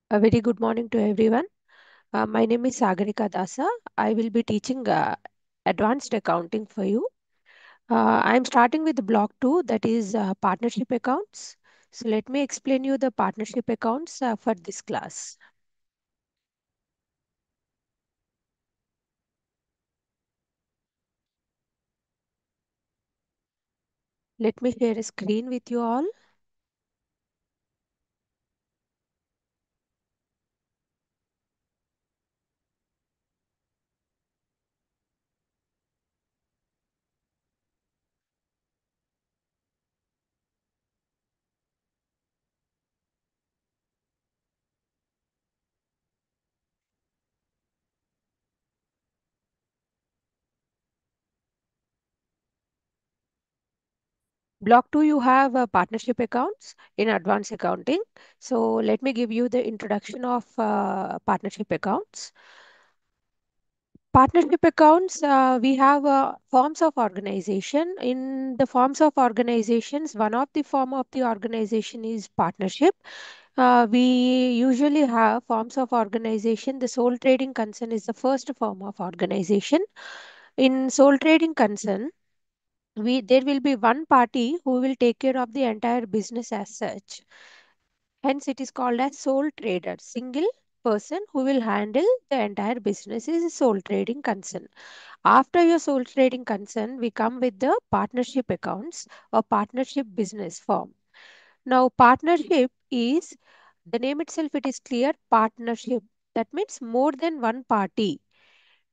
A very good morning to everyone. My name is Sagarika Dasa. I will be teaching advanced accounting for you. I'm starting with block 2, that is partnership accounts. So let me explain you the partnership accounts for this class. Let me share a screen with you all. Block 2, you have partnership accounts in advanced accounting. So let me give you the introduction of partnership accounts. Partnership accounts, we have forms of organization. In the forms of organizations, one of the form of the organization is partnership. We usually have forms of organization. The sole trading concern is the first form of organization. In sole trading concern, there will be one party who will take care of the entire business as such. Hence, it is called as sole trader. Single person who will handle the entire business is a sole trading concern. After your sole trading concern, we come with the partnership accounts or partnership business form. Now, partnership is the name itself, it is clear partnership. That means more than one party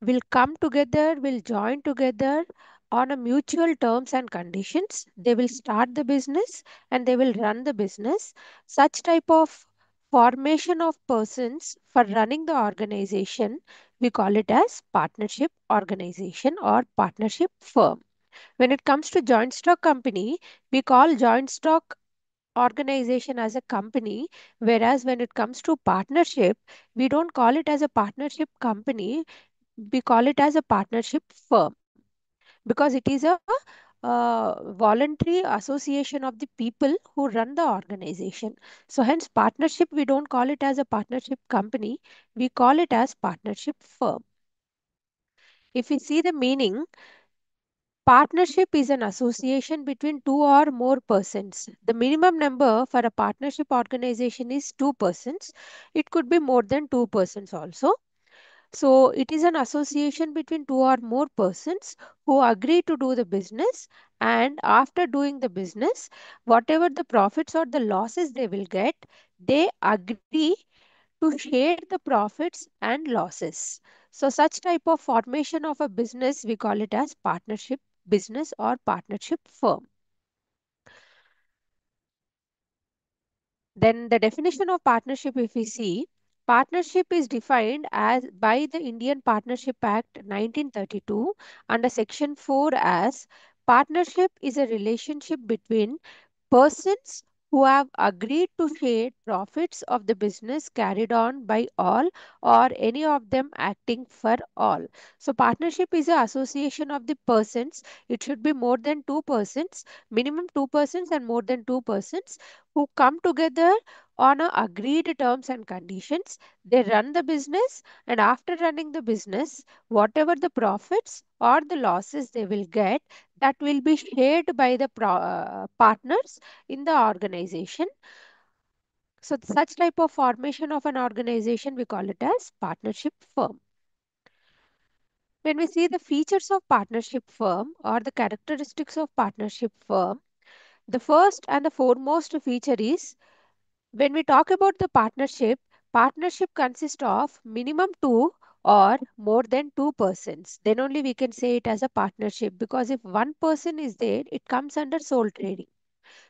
will come together, will join together on a mutual terms and conditions. They will start the business and they will run the business. Such type of formation of persons for running the organization, we call it as partnership organization or partnership firm. When it comes to joint stock company, we call joint stock organization as a company, whereas when it comes to partnership, we don't call it as a partnership company, we call it as a partnership firm because it is a voluntary association of the people who run the organization. So hence partnership, we don't call it as a partnership company, we call it as partnership firm. If we see the meaning, partnership is an association between two or more persons. The minimum number for a partnership organization is two persons. It could be more than two persons also. So it is an association between two or more persons who agree to do the business, and after doing the business, whatever the profits or the losses they will get, they agree to share the profits and losses. So such type of formation of a business, we call it as partnership business or partnership firm. Then the definition of partnership, if we see, partnership is defined as by the Indian Partnership Act 1932 under Section 4 as partnership is a relationship between persons who have agreed to share profits of the business carried on by all or any of them acting for all. So partnership is an association of the persons. It should be more than two persons, minimum two persons and more than two persons who come together on a agreed terms and conditions. They run the business, and after running the business, whatever the profits or the losses they will get, that will be shared by the partners in the organization. So such type of formation of an organization, we call it as partnership firm. When we see the features of partnership firm or the characteristics of partnership firm, the first and the foremost feature is, when we talk about the partnership, partnership consists of minimum two or more than two persons. Then only we can say it as a partnership, because if one person is there, it comes under sole trading.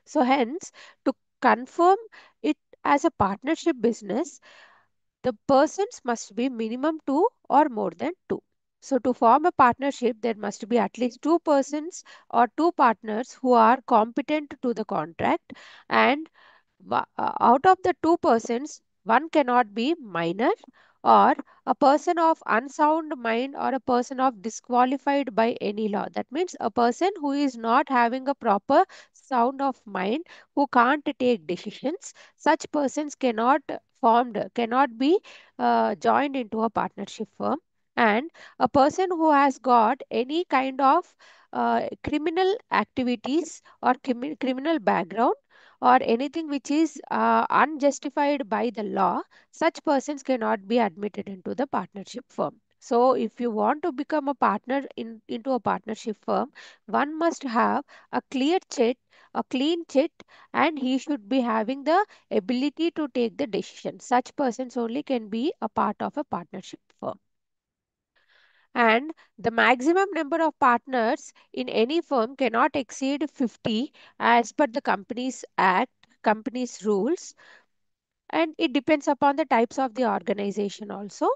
So hence, to confirm it as a partnership business, the persons must be minimum two or more than two. So to form a partnership, there must be at least two persons or two partners who are competent to the contract, and out of the two persons, one cannot be minor or a person of unsound mind or a person of disqualified by any law. That means a person who is not having a proper sound of mind, who can't take decisions. Such persons cannot formed cannot be joined into a partnership firm. And a person who has got any kind of criminal activities or criminal background or anything which is unjustified by the law, such persons cannot be admitted into the partnership firm. So, if you want to become a partner into a partnership firm, one must have a a clean chit, and he should be having the ability to take the decision. Such persons only can be a part of a partnership firm. And the maximum number of partners in any firm cannot exceed 50 as per the Companies Act, companies rules, and it depends upon the types of the organization also.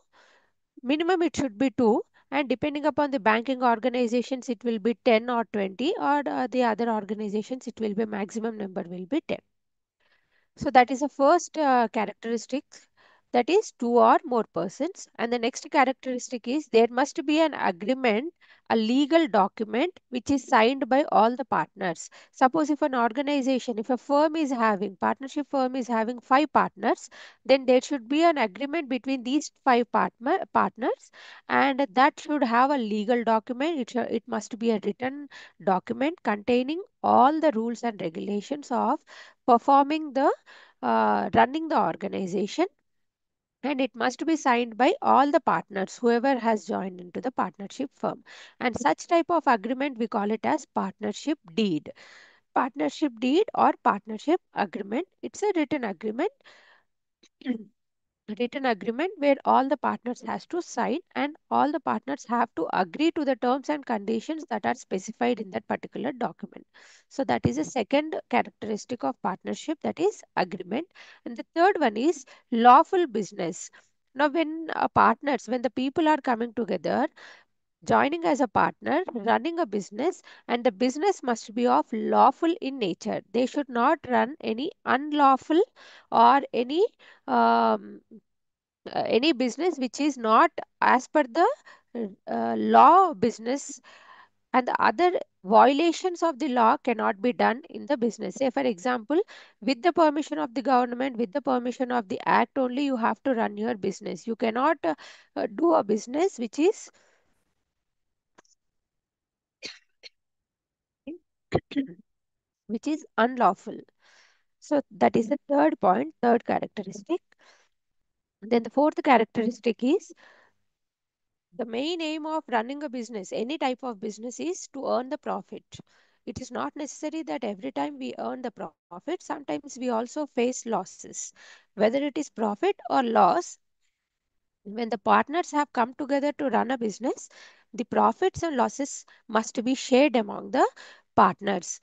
Minimum it should be 2, and depending upon the banking organizations it will be 10 or 20, or the other organizations it will be maximum number will be 10. So that is the first characteristic, that is two or more persons. And the next characteristic is there must be an agreement, a legal document which is signed by all the partners. Suppose if an organization, if a firm is having, partnership firm is having 5 partners, then there should be an agreement between these 5 partners, and that should have a legal document. It must be a written document containing all the rules and regulations of performing the running the organization, and it must be signed by all the partners whoever has joined into the partnership firm. And such type of agreement we call it as partnership deed or partnership agreement. It's a written agreement written agreement where all the partners has to sign, and all the partners have to agree to the terms and conditions that are specified in that particular document. So that is a second characteristic of partnership, that is agreement. And the third one is lawful business. Now when partners, when the people are coming together, joining as a partner, running a business, and the business must be of lawful in nature. They should not run any unlawful or any business which is not as per the law business, and the other violations of the law cannot be done in the business. Say for example, with the permission of the government, with the permission of the act only, you have to run your business. You cannot do a business which is unlawful. So that is the third point, third characteristic. Then the fourth characteristic is the main aim of running a business, any type of business, is to earn the profit. It is not necessary that every time we earn the profit, sometimes we also face losses. Whether it is profit or loss, when the partners have come together to run a business, the profits and losses must be shared among the partners.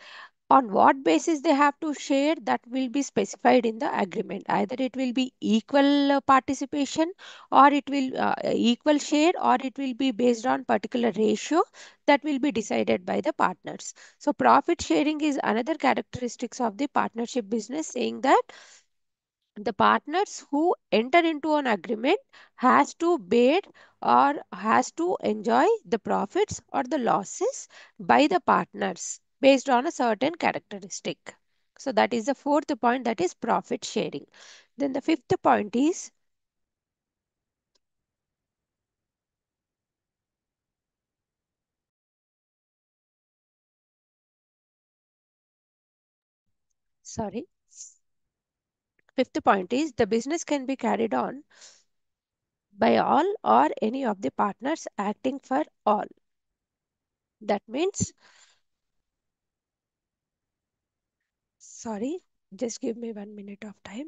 On what basis they have to share, that will be specified in the agreement. Either it will be equal participation, or it will equal share, or it will be based on particular ratio that will be decided by the partners. So profit sharing is another characteristics of the partnership business, saying that the partners who enter into an agreement has to bear or has to enjoy the profits or the losses by the partners based on a certain characteristic. So that is the fourth point, that is profit sharing. Then the fifth point is, sorry, fifth point is the business can be carried on by all or any of the partners acting for all. That means, sorry, just give me 1 minute of time.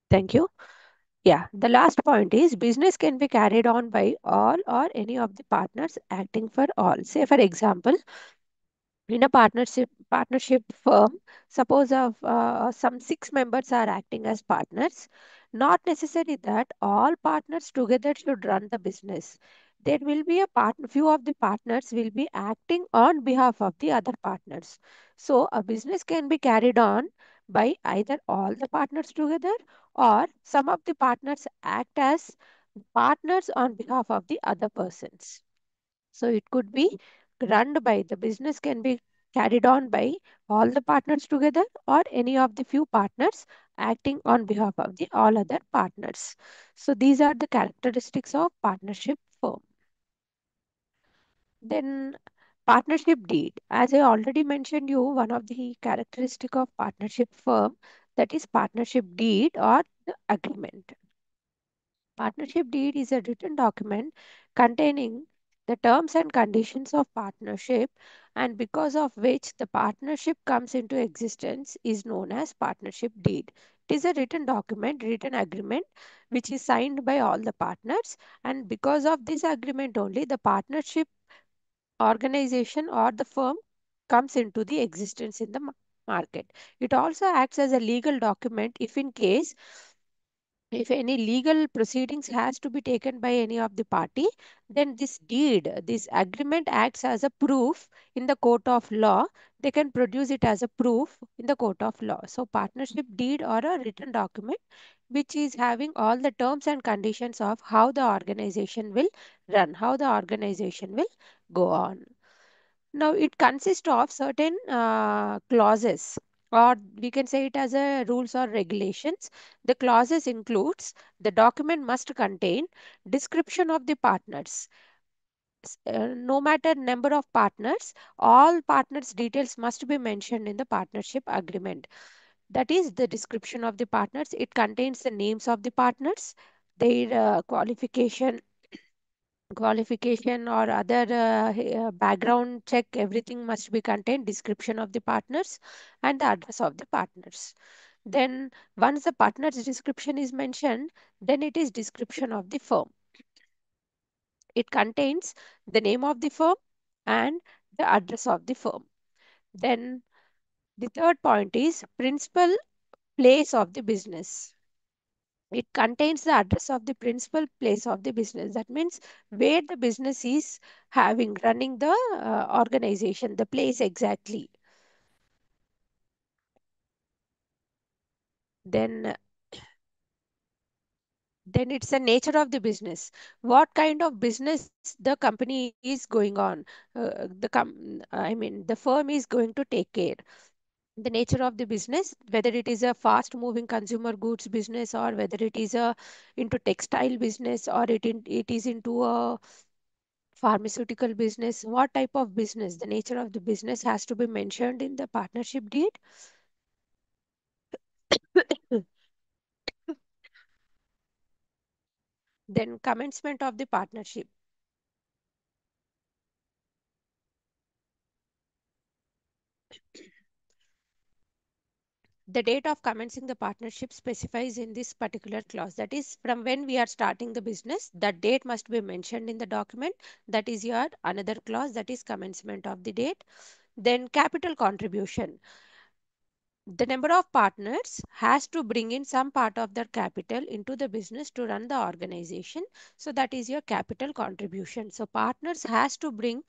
Thank you. Yeah, the last point is business can be carried on by all or any of the partners acting for all. Say, for example, In a partnership firm, suppose of some six members are acting as partners. Not necessary that all partners together should run the business. There will be a few of the partners will be acting on behalf of the other partners. So a business can be carried on by either all the partners together, or some of the partners act as partners on behalf of the other persons. So it could be run by the business can be carried on by all the partners together, or any of the few partners acting on behalf of the all other partners. So these are the characteristics of partnership firm. Then partnership deed. As I already mentioned you, one of the characteristic of partnership firm, that is partnership deed or the agreement. Partnership deed is a written document containing the terms and conditions of partnership, and because of which the partnership comes into existence, is known as partnership deed. It is a written document, written agreement, which is signed by all the partners, and because of this agreement only, the partnership organization or the firm comes into the existence in the market. It also acts as a legal document if any legal proceedings has to be taken by any of the party, then this agreement acts as a proof in the court of law. They can produce it as a proof in the court of law. So partnership deed or a written document which is having all the terms and conditions of how the organization will run, how the organization will go on. Now, it consists of certain clauses, or we can say it as a rules or regulations. The clauses includes the document must contain description of the partners. No matter number of partners, all partners' details must be mentioned in the partnership agreement. That is the description of the partners. It contains the names of the partners, their qualification or other background check, everything must be contained, description of the partners and the address of the partners. Then once the partner's description is mentioned, then it is description of the firm. It contains the name of the firm and the address of the firm. Then the third point is principal place of the business. It contains the address of the principal place of the business. That means where the business is having running the organization, the place exactly. Then then it's the nature of the business. What kind of business the company is going on? The firm is going to take care. The nature of the business, whether it is a fast moving consumer goods business, or whether it is a into textile business, or it is into a pharmaceutical business, what type of business, the nature of the business has to be mentioned in the partnership deed. Then commencement of the partnership. The date of commencing the partnership specifies in this particular clause. That is, from when we are starting the business, that date must be mentioned in the document. That is your another clause, that is commencement of the date. Then capital contribution. The number of partners has to bring in some part of their capital into the business to run the organization. So that is your capital contribution. So partners has to bring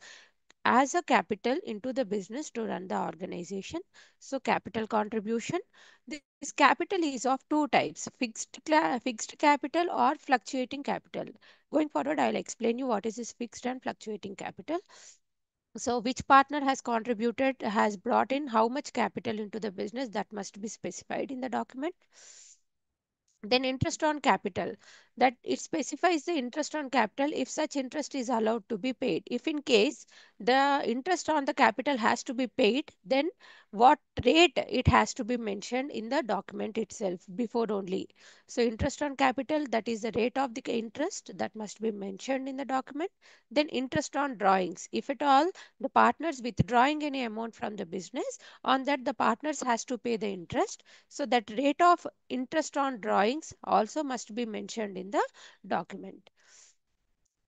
as a capital into the business to run the organization. So capital contribution. This capital is of two types, fixed capital or fluctuating capital. Going forward, I'll explain you what is this fixed and fluctuating capital. So which partner has contributed, has brought in how much capital into the business, that must be specified in the document. Then interest on capital, that it specifies the interest on capital if such interest is allowed to be paid. If in case the interest on the capital has to be paid, then what rate it has to be mentioned in the document itself before only. So interest on capital, that is the rate of the interest, that must be mentioned in the document. Then interest on drawings, if at all the partners withdrawing any amount from the business, on that the partners has to pay the interest. So that rate of interest on drawings also must be mentioned in the document.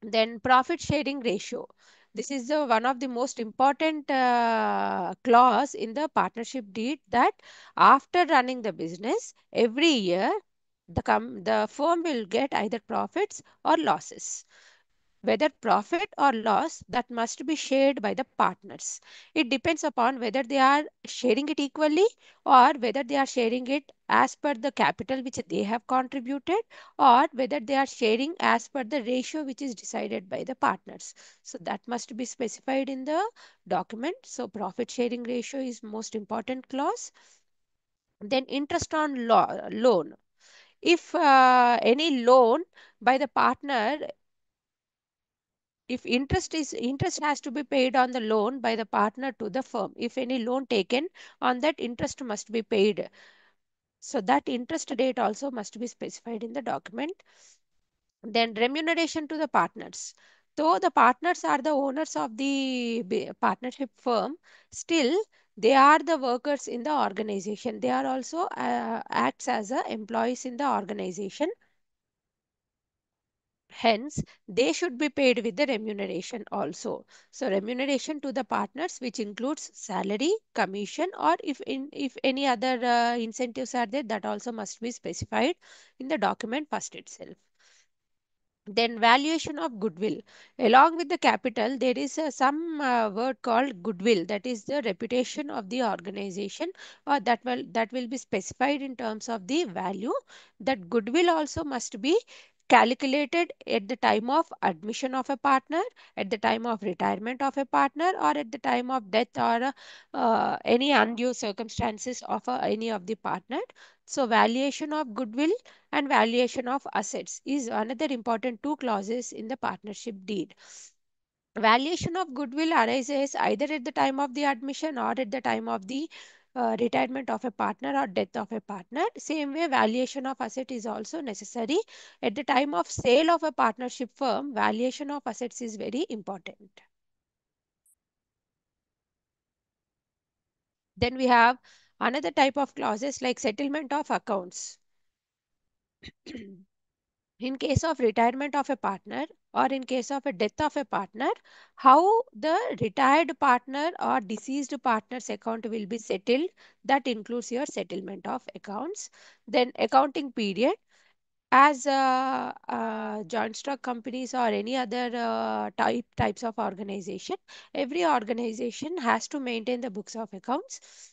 Then profit sharing ratio. This is one of the most important clause in the partnership deed, that after running the business every year, the firm will get either profits or losses. Whether profit or loss, that must be shared by the partners. It depends upon whether they are sharing it equally, or whether they are sharing it as per the capital which they have contributed, or whether they are sharing as per the ratio which is decided by the partners. So that must be specified in the document. So profit sharing ratio is most important clause. Then interest on loan. If any loan by the partner, if interest has to be paid on the loan by the partner to the firm. If any loan taken, on that interest must be paid. So that interest rate also must be specified in the document. Then remuneration to the partners. Though the partners are the owners of the partnership firm, still they are the workers in the organization. They are also acts as employees in the organization. Hence, they should be paid with the remuneration also. So, remuneration to the partners, which includes salary, commission, or if any other incentives are there, that also must be specified in the document first itself. Then valuation of goodwill. Along with the capital, there is some word called goodwill. That is the reputation of the organization, or that will be specified in terms of the value. That goodwill also must be calculated at the time of admission of a partner, at the time of retirement of a partner, or at the time of death, or any undue circumstances of any of the partner. So valuation of goodwill and valuation of assets is another important two clauses in the partnership deed. Valuation of goodwill arises either at the time of the admission, or at the time of the retirement of a partner or death of a partner. Same way, valuation of asset is also necessary. At the time of sale of a partnership firm, valuation of assets is very important. Then we have another type of clauses like settlement of accounts. In case of retirement of a partner, or in case of a death of a partner, how the retired partner or deceased partner's account will be settled, that includes your settlement of accounts. Then accounting period. As joint stock companies or any other types of organization, every organization has to maintain the books of accounts,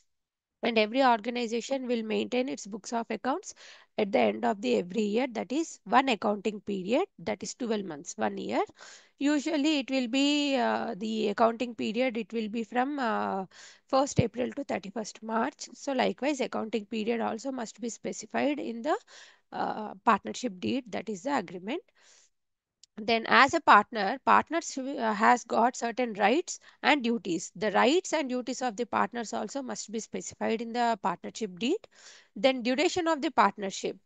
and every organization will maintain its books of accounts at the end of the every year. That is one accounting period, that is 12 months, 1 year. Usually it will be the accounting period, it will be from 1st April to 31st March. So likewise, accounting period also must be specified in the partnership deed, that is the agreement. Then as a partner, partners has got certain rights and duties. The rights and duties of the partners also must be specified in the partnership deed. Then duration of the partnership.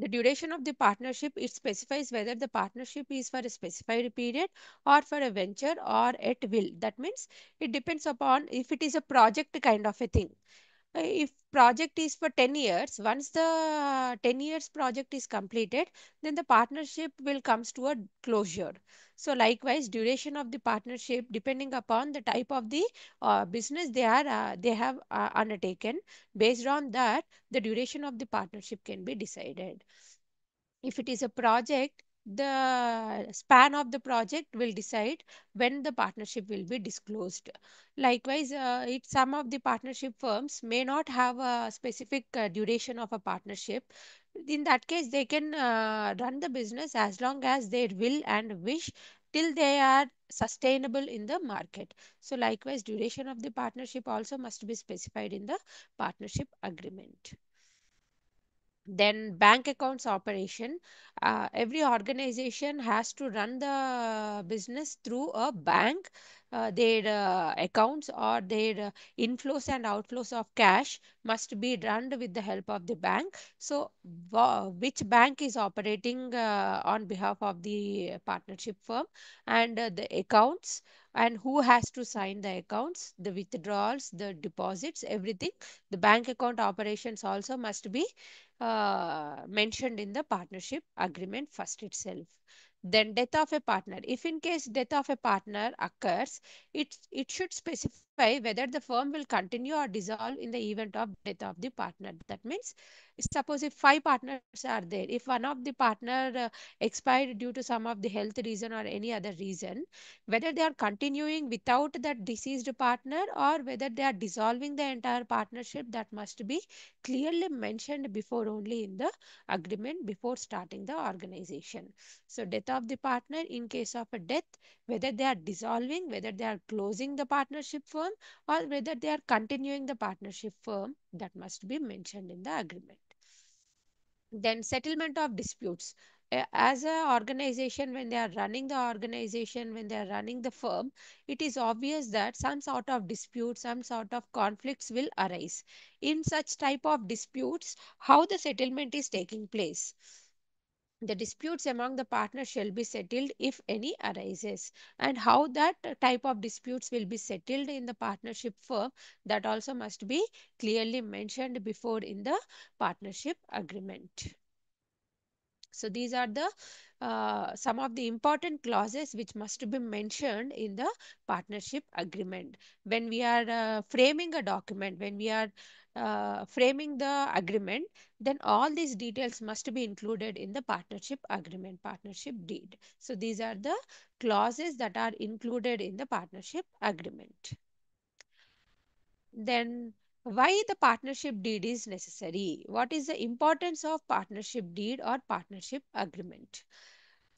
The duration of the partnership, it specifies whether the partnership is for a specified period or for a venture or at will. That means it depends upon if it is a project kind of a thing. If project is for 10 years, once the 10 years project is completed, then the partnership will comes to a closure. So likewise, duration of the partnership, depending upon the type of the business they have undertaken, based on that, the duration of the partnership can be decided. If it is a project, the span of the project will decide when the partnership will be disclosed. Likewise, some of the partnership firms may not have a specific duration of a partnership. In that case, they can run the business as long as they will and wish, till they are sustainable in the market. So likewise, duration of the partnership also must be specified in the partnership agreement. Then bank accounts operation. Every organization has to run the business through a bank. Their accounts or their inflows and outflows of cash must be run with the help of the bank. So which bank is operating on behalf of the partnership firm, and the accounts, and who has to sign the accounts, the withdrawals, the deposits, everything. The bank account operations also must be mentioned in the partnership agreement first itself. Then death of a partner. If in case death of a partner occurs, it should specify whether the firm will continue or dissolve in the event of death of the partner. That means, suppose if five partners are there, if one of the partner expired due to some of the health reason or any other reason, whether they are continuing without that deceased partner or whether they are dissolving the entire partnership, that must be clearly mentioned before only in the agreement before starting the organization. So death of the partner, in case of a death, whether they are dissolving, whether they are closing the partnership firm, or whether they are continuing the partnership firm, that must be mentioned in the agreement. Then settlement of disputes. As a organization, when they are running the organization, when they are running the firm, it is obvious that some sort of dispute, some sort of conflicts will arise. In such type of disputes, how the settlement is taking place? The disputes among the partners shall be settled if any arises, and how that type of disputes will be settled in the partnership firm, that also must be clearly mentioned before in the partnership agreement. So these are the some of the important clauses which must be mentioned in the partnership agreement. When we are framing a document, when we are framing the agreement, then all these details must be included in the partnership agreement, partnership deed. So these are the clauses that are included in the partnership agreement. Then, why the partnership deed is necessary? What is the importance of partnership deed or partnership agreement?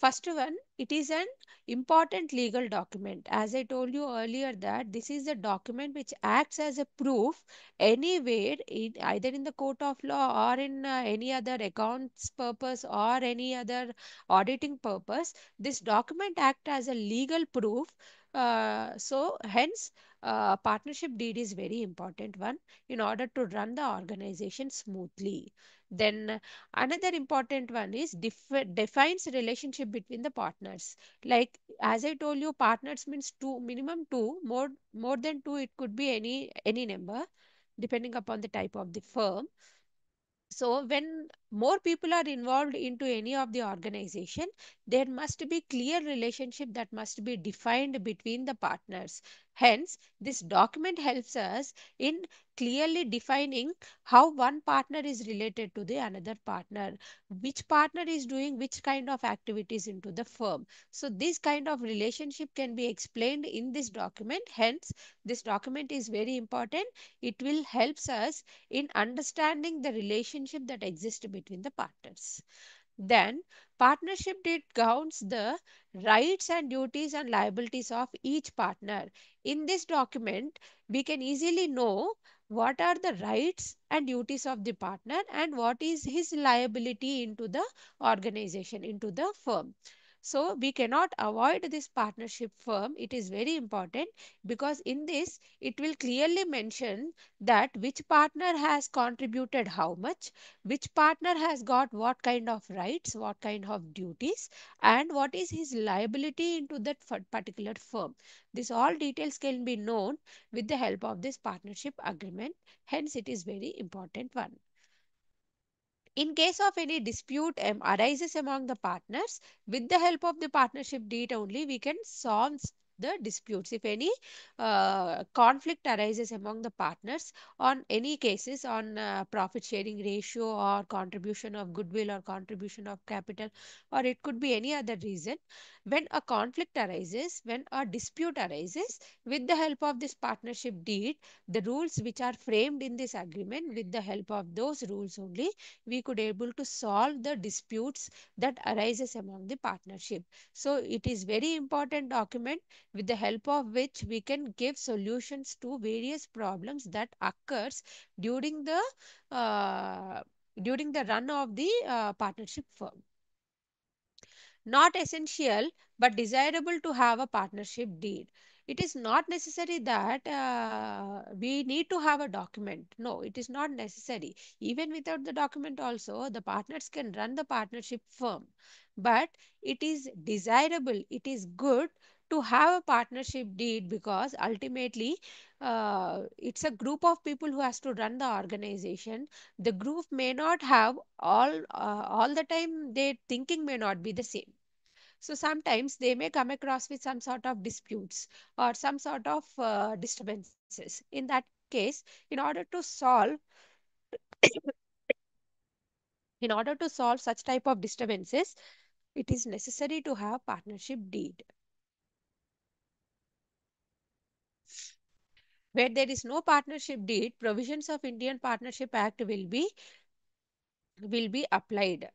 First one, it is an important legal document. As I told you earlier that this is a document which acts as a proof anywhere, either in the court of law or in any other accounts purpose or any other auditing purpose. This document acts as a legal proof. So hence, partnership deed is very important one in order to run the organization smoothly. Then another important one is defines relationship between the partners. Like as I told you, partners means two, minimum two, more than two, it could be any number depending upon the type of the firm. So when more people are involved into any of the organization, there must be clear relationship that must be defined between the partners. Hence, this document helps us in clearly defining how one partner is related to the another partner, which partner is doing which kind of activities into the firm. So this kind of relationship can be explained in this document. Hence, this document is very important. It will helps us in understanding the relationship that exists between the partners. Then, partnership deed governs the rights and duties and liabilities of each partner. In this document, we can easily know what are the rights and duties of the partner and what is his liability into the organization, into the firm. So, we cannot avoid this partnership firm. It is very important because in this, it will clearly mention that which partner has contributed how much, which partner has got what kind of rights, what kind of duties, and what is his liability into that particular firm. This all details can be known with the help of this partnership agreement. Hence, it is very important one. In case of any dispute arises among the partners, with the help of the partnership deed only, we can solve the disputes. If any conflict arises among the partners on any cases on profit sharing ratio or contribution of goodwill or contribution of capital, or it could be any other reason, when a conflict arises, when a dispute arises, with the help of this partnership deed, the rules which are framed in this agreement, with the help of those rules only, we could able to solve the disputes that arises among the partnership. So it is very important document with the help of which we can give solutions to various problems that occurs during the uh, during the run of the partnership firm. Not essential but desirable to have a partnership deed. It is not necessary that we need to have a document. No, it is not necessary. Even without the document also, the partners can run the partnership firm. But it is desirable, it is good to have a partnership deed, because ultimately it's a group of people who has to run the organization. The group may not have all the time, their thinking may not be the same. So sometimes they may come across with some sort of disputes or some sort of disturbances. In that case, in order to solve in order to solve such type of disturbances, it is necessary to have partnership deed. Where there is no partnership deed, provisions of Indian Partnership Act will be applied.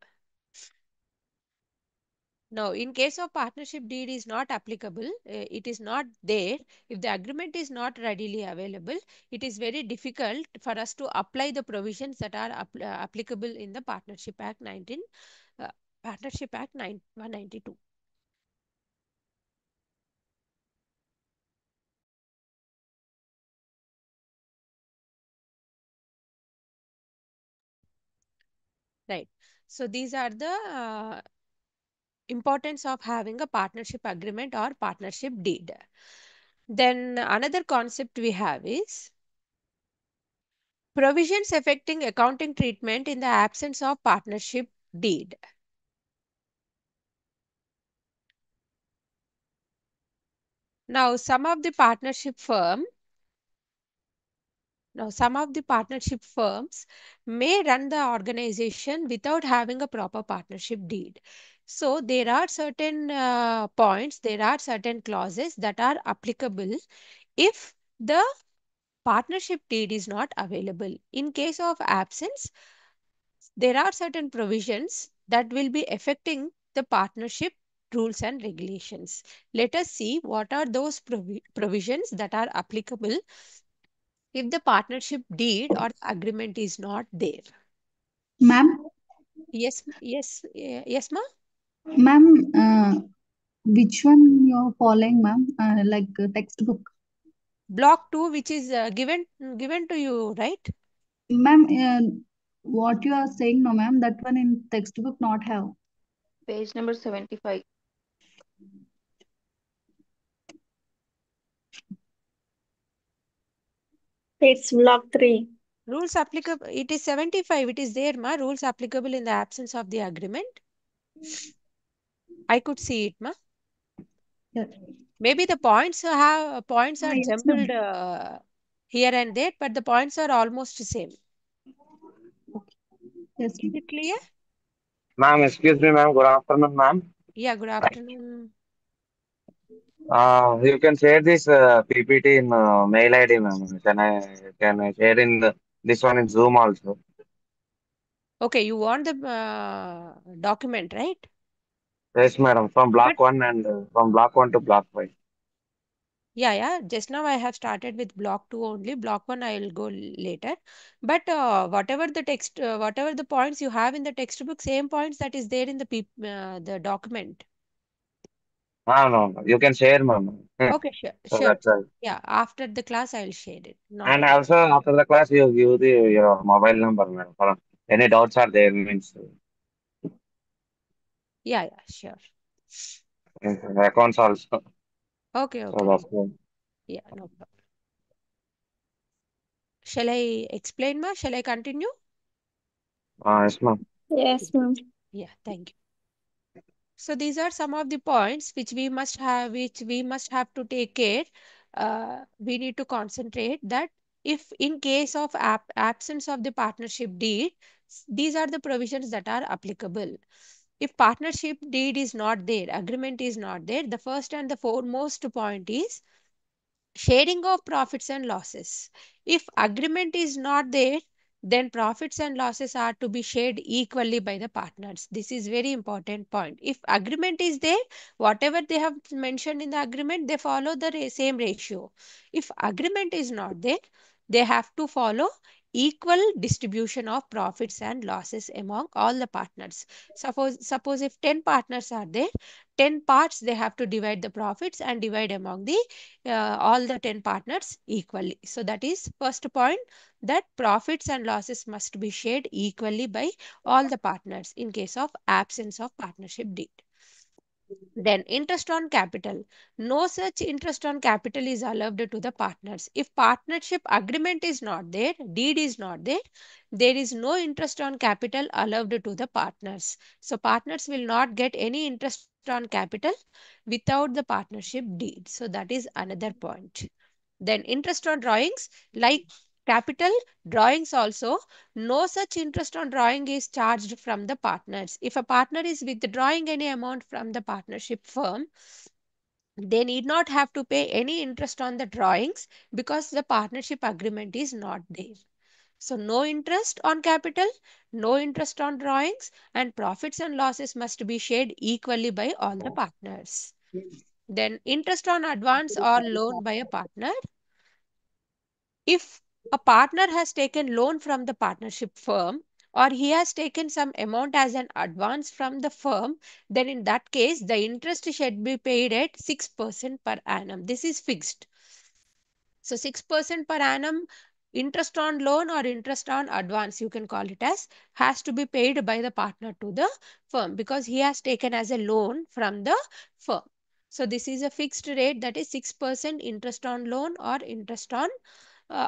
Now, in case of partnership deed is not applicable, it is not there. If the agreement is not readily available, it is very difficult for us to apply the provisions that are applicable in the uh, Partnership Act 192. Right. So these are the importance of having a partnership agreement or partnership deed. Then another concept we have is provisions affecting accounting treatment in the absence of partnership deed. Now, some of the partnership firms may run the organization without having a proper partnership deed. So, there are certain points, there are certain clauses that are applicable if the partnership deed is not available. In case of absence, there are certain provisions that will be affecting the partnership rules and regulations. Let us see what are those provisions that are applicable if the partnership deed or agreement is not there. Ma'am, Yes, ma. ma'am, which one you're following, ma'am? Textbook. Block 2, which is given to you, right? Ma'am, what you are saying, no, ma'am, that one in textbook not have. Page number 75. It's block 3. Rules applicable. It is 75. It is there, ma. Rules applicable in the absence of the agreement. I could see it, ma. Yeah. Maybe the points are Yes, ma'am. jumbled here and there, but the points are almost same. Yes, Is ma'am. it clear? Ma'am, excuse me, ma'am. Good afternoon, ma'am. Yeah, good afternoon. You can share this PPT in mail ID, ma'am. Can I share in this one in Zoom also? Okay, you want the document, right? Yes, madam. From But block one and from block one to block five. yeah. Just now I have started with block 2 only. Block 1 I will go later. But whatever the points you have in the textbook, same points that is there in the document. No. You can share, ma'am. Okay, sure, So sure. that's right. Yeah, after the class I will share it. Not a And problem. also after the class, you give your mobile number, madam. For any doubts are there means Yeah, sure. accounts also. Okay, So okay. that's good. Yeah, no problem. Shall I explain, ma? Shall I continue? Yes, ma'am. Yes, ma'am. Yeah, thank you. So these are some of the points which we must have to take care. We need to concentrate that if in case of absence of the partnership deed, these are the provisions that are applicable. If partnership deed is not there, agreement is not there, the first and the foremost point is sharing of profits and losses. If agreement is not there, then profits and losses are to be shared equally by the partners. This is very important point. If agreement is there, whatever they have mentioned in the agreement, they follow the same ratio. If agreement is not there, they have to follow equal distribution of profits and losses among all the partners. Suppose if 10 partners are there, 10 parts they have to divide the profits and divide among the all the 10 partners equally. So that is first point, that profits and losses must be shared equally by all the partners in case of absence of partnership deed. Then interest on capital. No such interest on capital is allowed to the partners. If partnership agreement is not there, deed is not there, there is no interest on capital allowed to the partners. So partners will not get any interest on capital without the partnership deed. So that is another point. Then interest on drawings, like capital drawings also, no such interest on drawing is charged from the partners. If a partner is withdrawing any amount from the partnership firm, they need not have to pay any interest on the drawings because the partnership agreement is not there. So, no interest on capital, no interest on drawings, and profits and losses must be shared equally by all the partners. Then, interest on advance or loan by a partner. If a partner has taken loan from the partnership firm, or he has taken some amount as an advance from the firm, then in that case the interest should be paid at 6% per annum. This is fixed. So 6% per annum interest on loan or interest on advance, you can call it as, has to be paid by the partner to the firm because he has taken as a loan from the firm. So this is a fixed rate, that is 6% interest on loan or interest on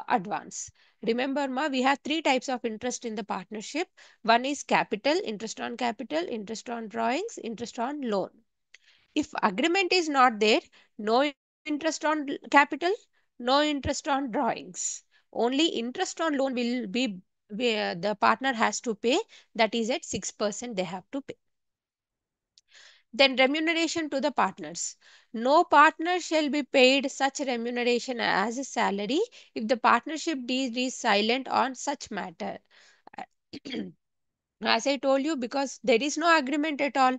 advance. Remember, ma, we have three types of interest in the partnership. One is capital, interest on capital, interest on drawings, interest on loan. If agreement is not there, no interest on capital, no interest on drawings. Only interest on loan will be where the partner has to pay, that is at 6% they have to pay. Then remuneration to the partners. No partner shall be paid such remuneration as a salary if the partnership deed is silent on such matter. As I told you, because there is no agreement at all,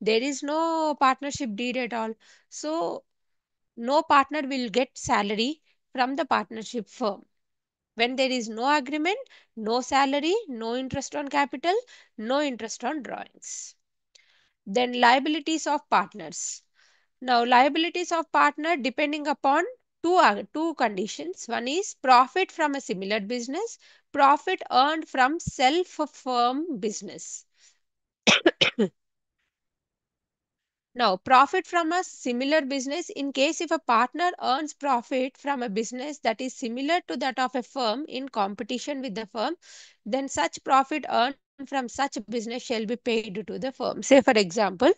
there is no partnership deed at all. So no partner will get salary from the partnership firm. When there is no agreement, no salary, no interest on capital, no interest on drawings. Then liabilities of partners. Now, liabilities of partner depending upon two conditions. One is profit from a similar business, profit earned from self-firm business. Now, profit from a similar business, in case if a partner earns profit from a business that is similar to that of a firm in competition with the firm, then such profit earned from such business shall be paid to the firm. Say, for example,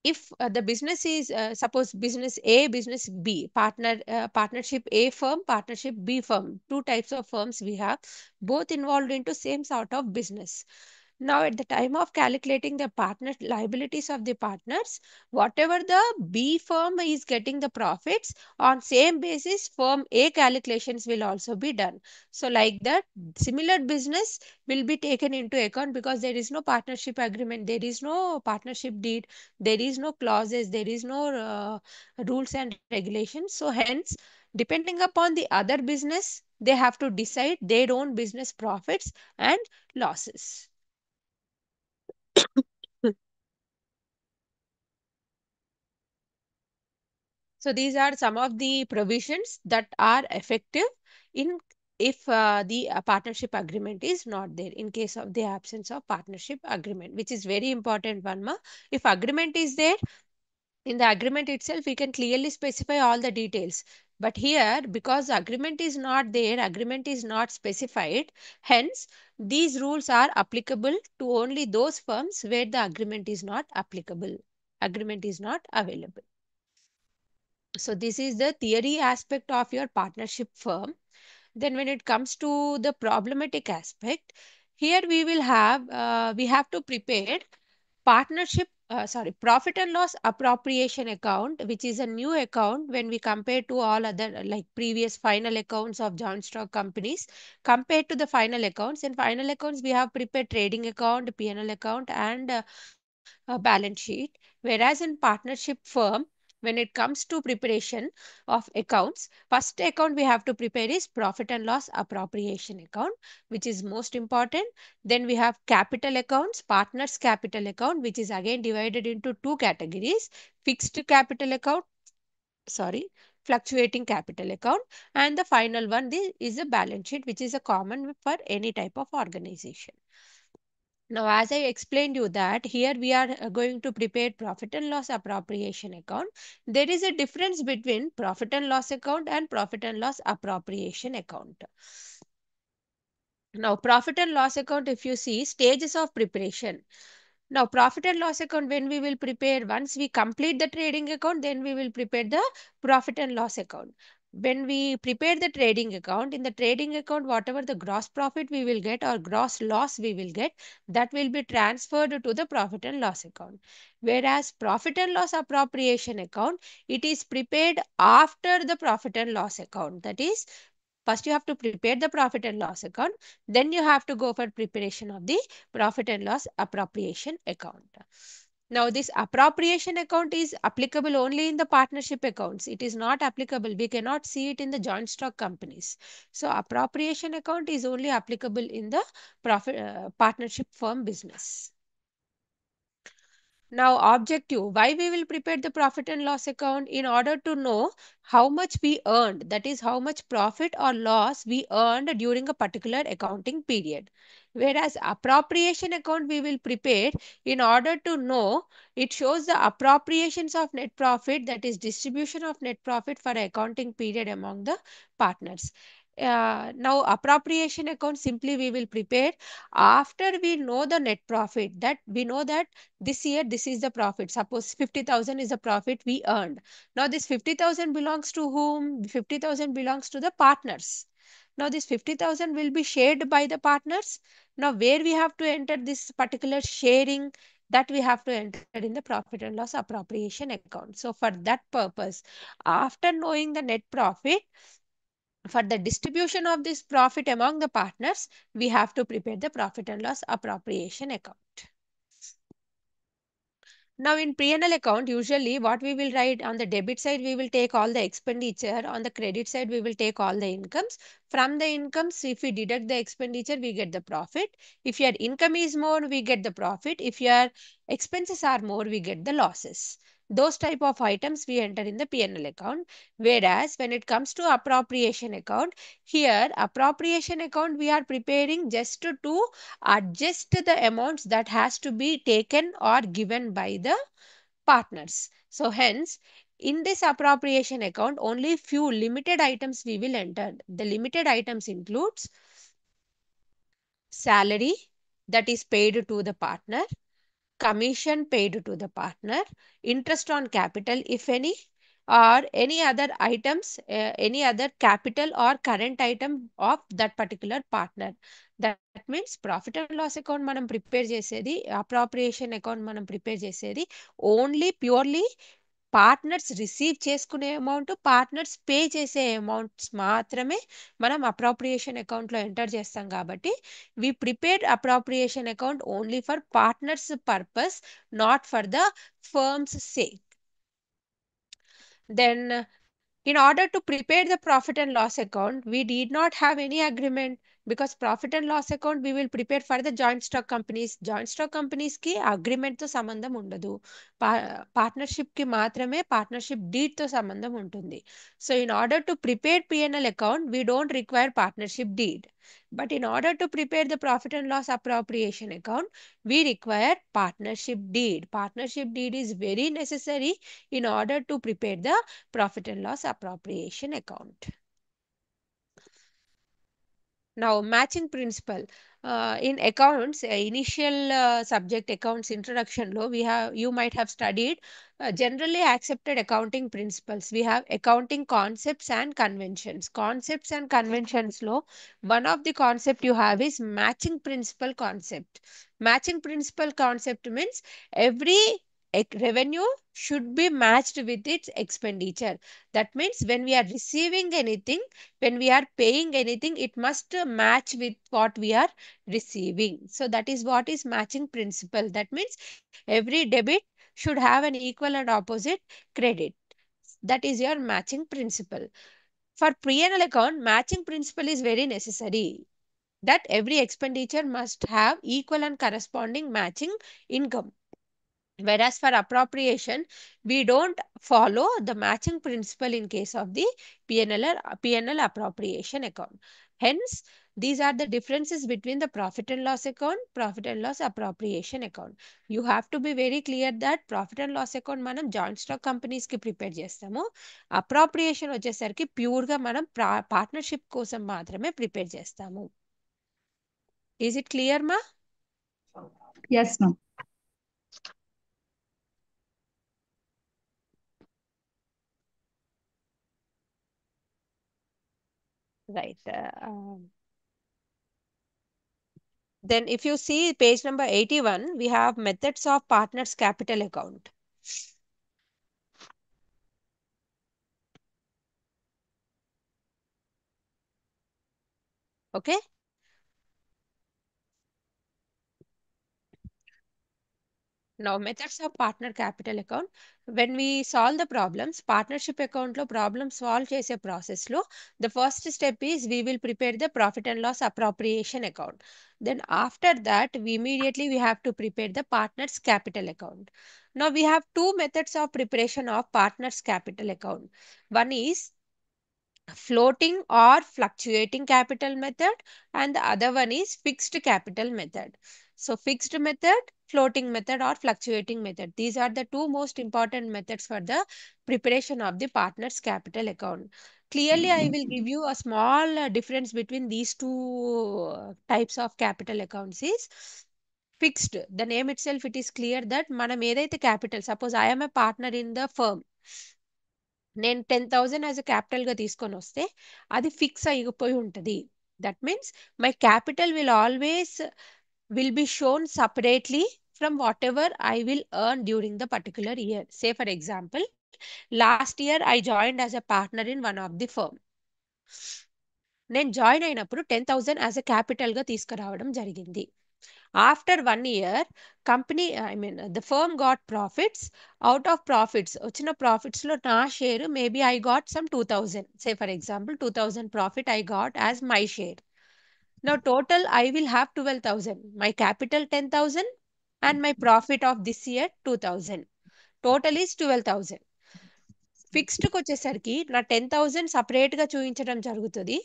if the business is suppose business A, business B, partnership A firm, partnership B firm, two types of firms we have, both involved into same sort of business. Now, at the time of calculating the partner liabilities of the partners, whatever the B firm is getting the profits, on same basis firm A calculations will also be done. So like that, similar business will be taken into account because there is no partnership agreement, there is no partnership deed, there is no clauses, there is no rules and regulations. So hence, depending upon the other business, they have to decide their own business profits and losses. So these are some of the provisions that are effective in if the partnership agreement is not there, in case of the absence of partnership agreement, which is very important one, ma. If agreement is there, in the agreement itself we can clearly specify all the details. But here, because agreement is not there, agreement is not specified, hence these rules are applicable to only those firms where the agreement is not applicable, agreement is not available. So this is the theory aspect of your partnership firm. Then when it comes to the problematic aspect, here we have to prepare profit and loss appropriation account, which is a new account when we compare to all other like previous final accounts of joint stock companies. Compared to the final accounts, in final accounts we have prepared trading account, P&L account, and a balance sheet. Whereas in partnership firm, when it comes to preparation of accounts, first account we have to prepare is profit and loss appropriation account, which is most important. Then we have capital accounts, partners capital account, which is again divided into two categories: fixed capital account, sorry, fluctuating capital account, and the final one is a balance sheet, which is a common for any type of organization. Now, as I explained you that here we are going to prepare profit and loss appropriation account. There is a difference between profit and loss account and profit and loss appropriation account. Now, profit and loss account, if you see stages of preparation. Now, profit and loss account, when we will prepare, once we complete the trading account, then we will prepare the profit and loss account. When we prepare the trading account, in the trading account, whatever the gross profit we will get or gross loss we will get, that will be transferred to the profit and loss account. Whereas profit and loss appropriation account, it is prepared after the profit and loss account. That is, first you have to prepare the profit and loss account, then you have to go for preparation of the profit and loss appropriation account. Now, this appropriation account is applicable only in the partnership accounts. It is not applicable. We cannot see it in the joint stock companies. So, appropriation account is only applicable in the partnership firm business. Now, objective, why we will prepare the profit and loss account? In order to know how much we earned, that is how much profit or loss we earned during a particular accounting period. Whereas appropriation account we will prepare in order to know, it shows the appropriations of net profit, that is distribution of net profit for accounting period among the partners. Now, appropriation account simply we will prepare after we know the net profit, that we know that this year this is the profit. Suppose 50,000 is the profit we earned. Now this 50,000 belongs to whom? 50,000 belongs to the partners. Now this 50,000 will be shared by the partners. Now where we have to enter this particular sharing, that we have to enter in the profit and loss appropriation account. So for that purpose, after knowing the net profit, for the distribution of this profit among the partners, we have to prepare the profit and loss appropriation account. Now in P&L account, usually what we will write on the debit side, we will take all the expenditure. On the credit side, we will take all the incomes. From the incomes, if we deduct the expenditure, we get the profit. If your income is more, we get the profit. If your expenses are more, we get the losses. Those type of items we enter in the P&L account. Whereas when it comes to appropriation account, here appropriation account we are preparing just to adjust the amounts that has to be taken or given by the partners. So hence, in this appropriation account, only few limited items we will enter. The limited items includes salary that is paid to the partner, commission paid to the partner, interest on capital if any, or any other items, any other capital or current item of that particular partner. That means profit and loss account మనం prepare చేసేది, appropriation account మనం prepare చేసేది only purely partners receive చేసుకునే amount, partners pay చేసే amounts మాత్రమే మనం appropriation అకౌంట్లో enter చేస్తాం. కాబట్టి we prepared appropriation account only for partners purpose, not for the firm's sake. Then in order to prepare the profit and loss account, we did not have any agreement, because profit and loss account we will prepare for the joint stock companies. Joint stock companies ki agreement తో సంబంధం ఉండదు. Partnership కి మాత్రమే partnership deed తో సంబంధం ఉంటుంది. So in order to prepare P&L account, we don't require partnership deed. But in order to prepare the profit and loss appropriation account, we require partnership deed. Partnership deed is very necessary in order to prepare the profit and loss appropriation account. Now, matching principle. In accounts, initial subject accounts introduction law, you might have studied generally accepted accounting principles. We have accounting concepts and conventions. Concepts and conventions law, one of the concept you have is matching principle concept. Matching principle concept means every revenue should be matched with its expenditure. That means when we are receiving anything, when we are paying anything, it must match with what we are receiving. So that is what is matching principle. That means every debit should have an equal and opposite credit. That is your matching principle. For P&L account, matching principle is very necessary, that every expenditure must have equal and corresponding matching income. Whereas for appropriation, we don't follow the matching principle in case of the P&L appropriation account. Hence, These are the differences between the profit and loss account, profit and loss appropriation account. You have to be very clear that profit and loss account మనం joint stock companies కి prepare చేస్తాము. Appropriation వచ్చేసరికి pure గా మనం partnership కోసం మాత్రమే prepare చేస్తాము. Is it clear మా? Yes, ma'am. Right. Then if you see page number 81, we have methods of partners capital account. Okay. Now methods of partner capital account. When we solve the problems, partnership account lo problem solve chese process lo, the first step is we will prepare the profit and loss appropriation account. Then after that, we have to prepare the partners capital account. Now we have two methods of preparation of partners capital account. One is floating or fluctuating capital method, and the other one is fixed capital method. So fixed method, floating method, or fluctuating method, these are the two most important methods for the preparation of the partners capital account. Clearly I will give you a small difference between these two types of capital accounts is fixed. The name itself, it is clear that manam edaithe capital, suppose I am a partner in the firm, నేను 10,000 as a capital గా తీసుకొని వస్తే అది fix అయిపోయి ఉంటుంది. That means my capital will be shown separately from whatever I will earn during the particular year. Say for example, last year I joined as a partner in one of the firm. నేను join అయినప్పుడు 10,000 as a capital గా తీసుకురావడం జరిగింది. After 1 year, company, I mean, the firm got profits. Out of profits, వచ్చిన profits లో నా share, maybe I got some 2,000. Say for example, 2,000 profit I got as my share. Now total I will have 12,000. My capital 10,000 and my profit of this year 2,000. Total is 12,000. Fixed కి వచ్చేసరికి నా 10,000 separate గా చూపించడం జరుగుతుంది.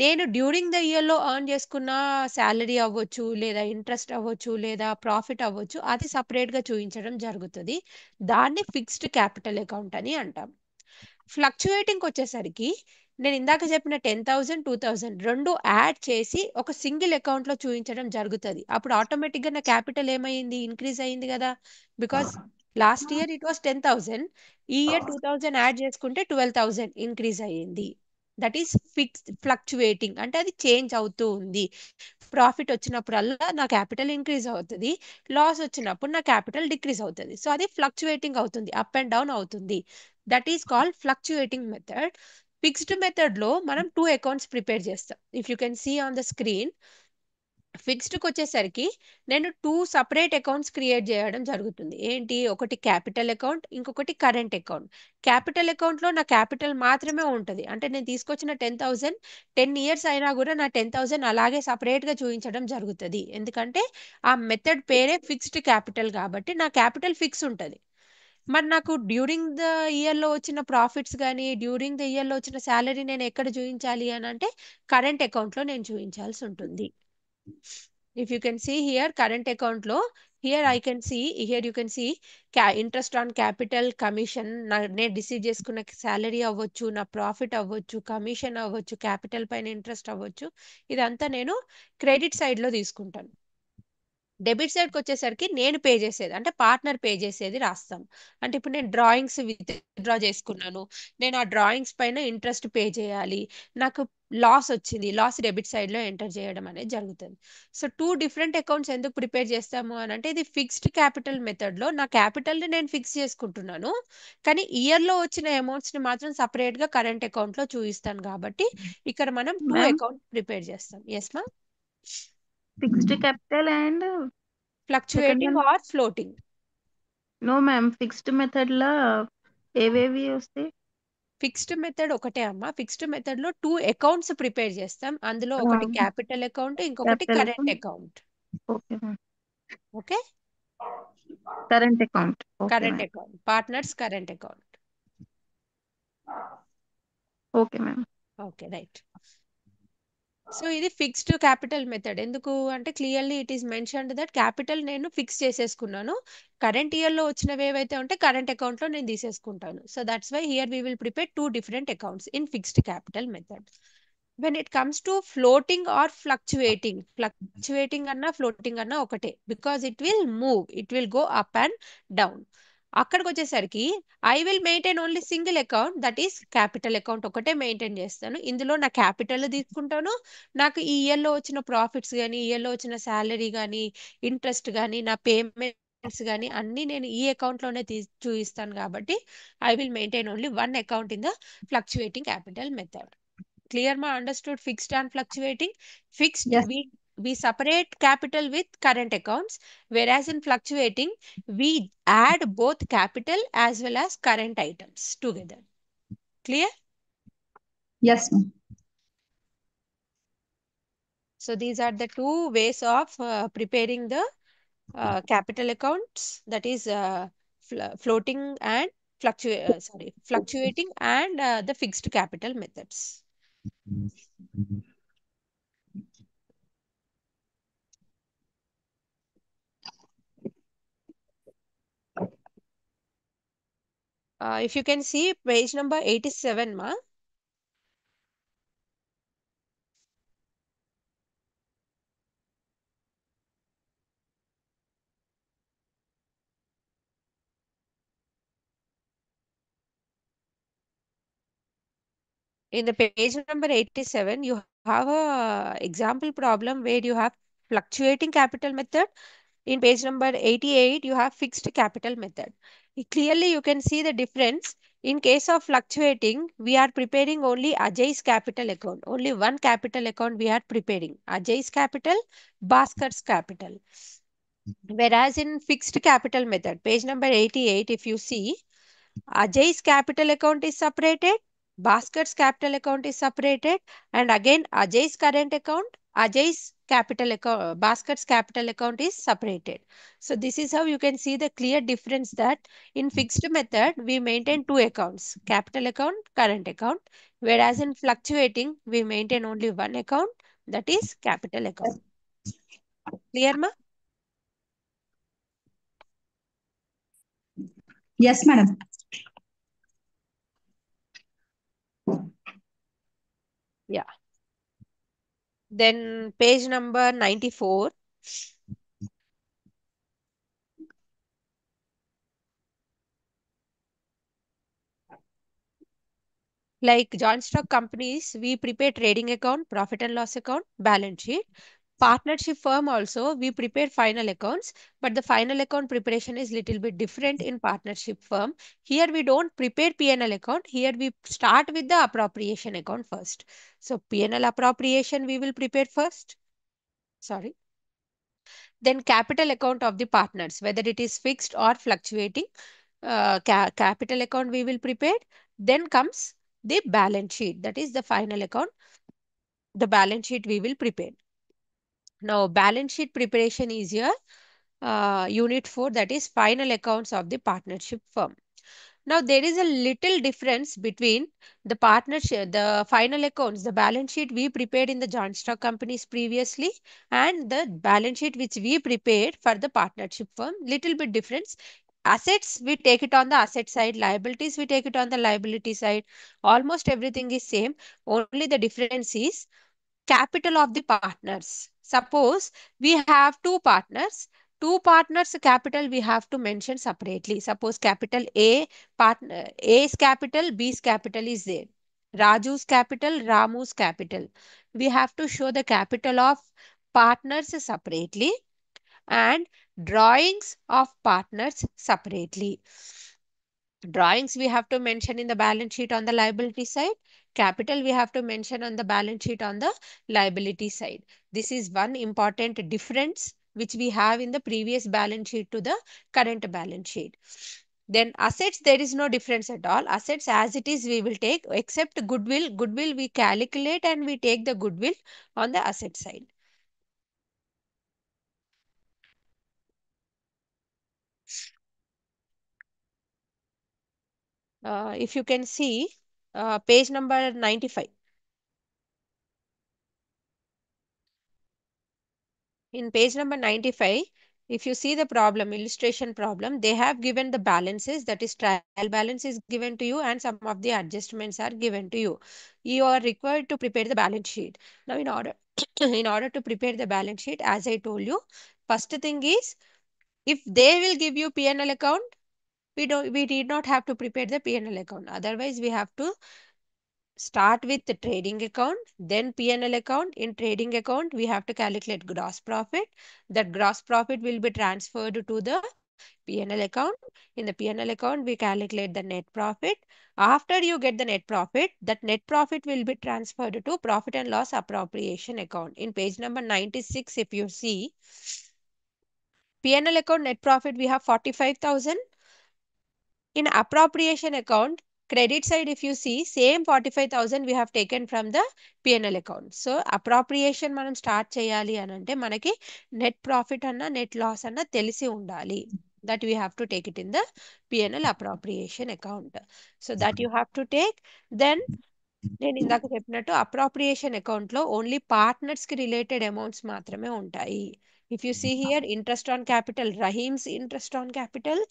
నేను during the year లో earn చేసుకున్న salary అవ్వచ్చు, లేదా ఇంట్రెస్ట్ అవ్వచ్చు, లేదా ప్రాఫిట్ అవ్వచ్చు, అది సపరేట్ గా చూపించడం జరుగుతుంది. దాన్ని ఫిక్స్డ్ క్యాపిటల్ అకౌంట్ అని అంటాం. ఫ్లక్చుయేటింగ్ వచ్చేసరికి నేను ఇందాక చెప్పిన 10,000 2,000 రెండు యాడ్ చేసి ఒక సింగిల్ అకౌంట్ లో చూపించడం జరుగుతుంది. అప్పుడు ఆటోమేటిక్ గా నా క్యాపిటల్ ఏమైంది, ఇంక్రీజ్ అయింది కదా. Because last year it was 10,000, ఈ ఇయర్ 2,000 యాడ్ చేసుకుంటే 12,000 ఇంక్రీజ్ అయ్యింది. That is fixed. ఫ్లక్చుయేటింగ్ అంటే అది చేంజ్ అవుతూ ఉంది. ప్రాఫిట్ వచ్చినప్పుడల్లా నా క్యాపిటల్ ఇంక్రీజ్ అవుతుంది, లాస్ వచ్చినప్పుడు నా క్యాపిటల్ డిక్రీజ్ అవుతుంది. సో అది ఫ్లక్చుయేటింగ్ అవుతుంది, అప్ అండ్ డౌన్ అవుతుంది. That is called fluctuating method. Fixed method లో మనం 2 అకౌంట్స్ ప్రిపేర్ చేస్తాం. If you can see on the screen, ఫిక్స్డ్కి వచ్చేసరికి నేను 2 సపరేట్ అకౌంట్స్ క్రియేట్ చేయడం జరుగుతుంది. ఏంటి, ఒకటి క్యాపిటల్ అకౌంట్, ఇంకొకటి కరెంట్ అకౌంట్. క్యాపిటల్ అకౌంట్ లో నా క్యాపిటల్ మాత్రమే ఉంటుంది. అంటే నేను తీసుకొచ్చిన 10,000 10 ఇయర్స్ అయినా కూడా నా 10,000 అలాగే సపరేట్ గా చూపించడం జరుగుతుంది. ఎందుకంటే ఆ మెథడ్ పేరే ఫిక్స్డ్ క్యాపిటల్ కాబట్టి నా క్యాపిటల్ ఫిక్స్ ఉంటుంది. మరి నాకు డ్యూరింగ్ ద ఇయర్ లో వచ్చిన ప్రాఫిట్స్ కానీ, డ్యూరింగ్ ద ఇయర్ లో వచ్చిన శాలరీ నేను ఎక్కడ చూపించాలి అని అంటే కరెంట్ అకౌంట్ లో నేను చూపించాల్సి ఉంటుంది. If you can see here, current account లో, here you can see interest on capital, commission, నేను రిసీవ్ చేసుకున్న శాలరీ అవ్వచ్చు, నా ప్రాఫిట్ అవ్వచ్చు, కమిషన్ అవ్వచ్చు, క్యాపిటల్ పైన ఇంట్రెస్ట్ అవ్వచ్చు, ఇదంతా నేను క్రెడిట్ సైడ్ లో తీసుకుంటాను. డెబిట్ సైడ్కి వచ్చేసరికి నేను పే చేసేది, అంటే పార్ట్నర్ పే చేసేది రాస్తాం. అంటే ఇప్పుడు నేను డ్రాయింగ్స్ విత్డ్రా చేసుకున్నాను, నేను ఆ డ్రాయింగ్స్ పైన ఇంట్రెస్ట్ పే చేయాలి, నాకు లాస్ వచ్చింది, లాస్ డెబిట్ సైడ్ లో ఎంటర్ చేయడం అనేది జరుగుతుంది. సో 2 డిఫరెంట్ అకౌంట్స్ ఎందుకు ప్రిపేర్ చేస్తాము అని అంటే, ఇది ఫిక్స్డ్ క్యాపిటల్ మెథడ్ లో నా క్యాపిటల్ ని నేను ఫిక్స్ చేసుకుంటున్నాను, కానీ ఇయర్ లో వచ్చిన అమౌంట్స్ ని మాత్రం సపరేట్ గా కరెంట్ అకౌంట్ లో చూపిస్తాను. కాబట్టి ఇక్కడ మనం 2 మ్యామ్, అకౌంట్ ప్రిపేర్ చేస్తాం. ఎస్ మా? Fixed capital and second fluctuating one. Or floating. No ma'am, fixed method లా ఏవేవి వస్తాయి? ఫిక్స్డ్ మెథడ్ ఒకటే అమ్మా. ఫిక్స్డ్ మెథడ్ లో 2 అకౌంట్స్ ప్రిపేర్ చేస్తాం. అందులో ఒకటి క్యాపిటల్ అకౌంట్, ఇంకొకటి capital current account. Okay ma'am. Okay, current account. Okay current ma'am. Account, partners current account. Okay ma'am. Okay, right. So ఇది ఫిక్స్డ్ క్యాపిటల్ మెథడ్. ఎందుకు అంటే clearly it is mentioned that capital నేను fix చేసేసుకున్నాను. Current ఇయర్లో వచ్చినవి ఏవైతే ఉంటే current అకౌంట్లో నేను తీసేసుకుంటాను. So that's why here we will prepare two different accounts in fixed capital method. When it comes to floating or fluctuating అన్నా floating అన్నా ఒకటే, because it will move, it will go up and down. అక్కడికి వచ్చేసరికి I will maintain only single account, that is capital account ఒకటే maintain చేస్తాను. ఇందులో నా capital తీసుకుంటాను, నాకు ఈ ఇయర్లో వచ్చిన ప్రాఫిట్స్ కానీ, ఇయర్లో వచ్చిన శాలరీ కానీ, ఇంట్రెస్ట్ కానీ, నా పేమెంట్స్ కానీ అన్నీ నేను ఈ అకౌంట్లోనే చూపిస్తాను. కాబట్టి I will maintain only one account in the fluctuating capital method. Clear ma? Understood fixed and fluctuating? Fixed, Yes. we separate capital with current accounts, whereas in fluctuating we add both capital as well as current items together. Clear? Yes, ma'am. So these are the two ways of preparing the capital accounts, that is floating and fluctuating and the fixed capital methods. If you can see page number 87 ma. In the page number 87, you have a example problem where you have fluctuating capital method. In page number 88, you have fixed capital method. Clearly, you can see the difference. In case of fluctuating, we are preparing only Ajay's capital account. Only one capital account we are preparing. Ajay's capital, Bhaskar's capital. Whereas in fixed capital method, page number 88, if you see, Ajay's capital account is separated, Bhaskar's capital account is separated, and again Ajay's current account, Ajay's capital account, Bhaskar's capital account is separated. So this is how you can see the clear difference that in fixed method we maintain two accounts, capital account, current account, whereas in fluctuating we maintain only one account, that is capital account. Clear ma? Yes, madam. Yeah. Then page number 94. Like joint stock companies, we prepare trading account, profit and loss account, balance sheet. Partnership firm also, we prepare final accounts, but the final account preparation is little bit different in partnership firm. Here we don't prepare P&L account. Here we start with the appropriation account first. So P&L appropriation we will prepare first. Sorry. Then capital account of the partners, whether it is fixed or fluctuating, capital account we will prepare. Then comes the balance sheet, that is the final account. The balance sheet we will prepare. Now balance sheet preparation is your unit 4, that is final accounts of the partnership firm. Now there is a little difference between the partnership, the final accounts, the balance sheet we prepared in the joint stock companies previously, and the balance sheet which we prepared for the partnership firm. Little bit difference. Assets we take it on the asset side, liabilities we take it on the liability side. Almost everything is same. Only the difference is capital of the partners. Suppose we have two partners capital we have to mention separately. Suppose capital A, partner A's capital, B's capital is there. Raju's capital, Ramu's capital. We have to show the capital of partners separately and drawings of partners separately. Drawings we have to mention in the balance sheet on the liability side. Capital we have to mention on the balance sheet on the liability side. This is one important difference which we have in the previous balance sheet to the current balance sheet. Then assets, there is no difference at all. Assets as it is we will take, except goodwill. Goodwill we calculate and we take the goodwill on the asset side. If you can see page number 95. In page number 95, if you see the problem, illustration problem, they have given the balances, that is trial balance is given to you and some of the adjustments are given to you. You are required to prepare the balance sheet. Now in order in order to prepare the balance sheet, as I told you, first thing is, if they will give you P&L account, we did not have to prepare the P&L account. Otherwise, we have to start with the trading account, then P&L account. In trading account, we have to calculate gross profit. That gross profit will be transferred to the P&L account. In the P&L account, we calculate the net profit. After you get the net profit, that net profit will be transferred to profit and loss appropriation account. In page number 96, if you see, P&L account net profit, we have 45,000. In appropriation account, credit side, if you see, same 45,000 we have taken from the P&L account. So appropriation మనం start చేయాలి అని అంటే మనకి net profit అన్న net loss అన్న తెలిసి ఉండాలి. That we have to take it in the P&L appropriation account. So that you have to take. Then నేను ఇందాక చెప్పినట్టు అప్రాప్రియేషన్ అకౌంట్ లో ఓన్లీ పార్ట్నర్స్ కి రిలేటెడ్ అమౌంట్స్ మాత్రమే ఉంటాయి. If you see here, interest on capital, Rahim's interest on capital,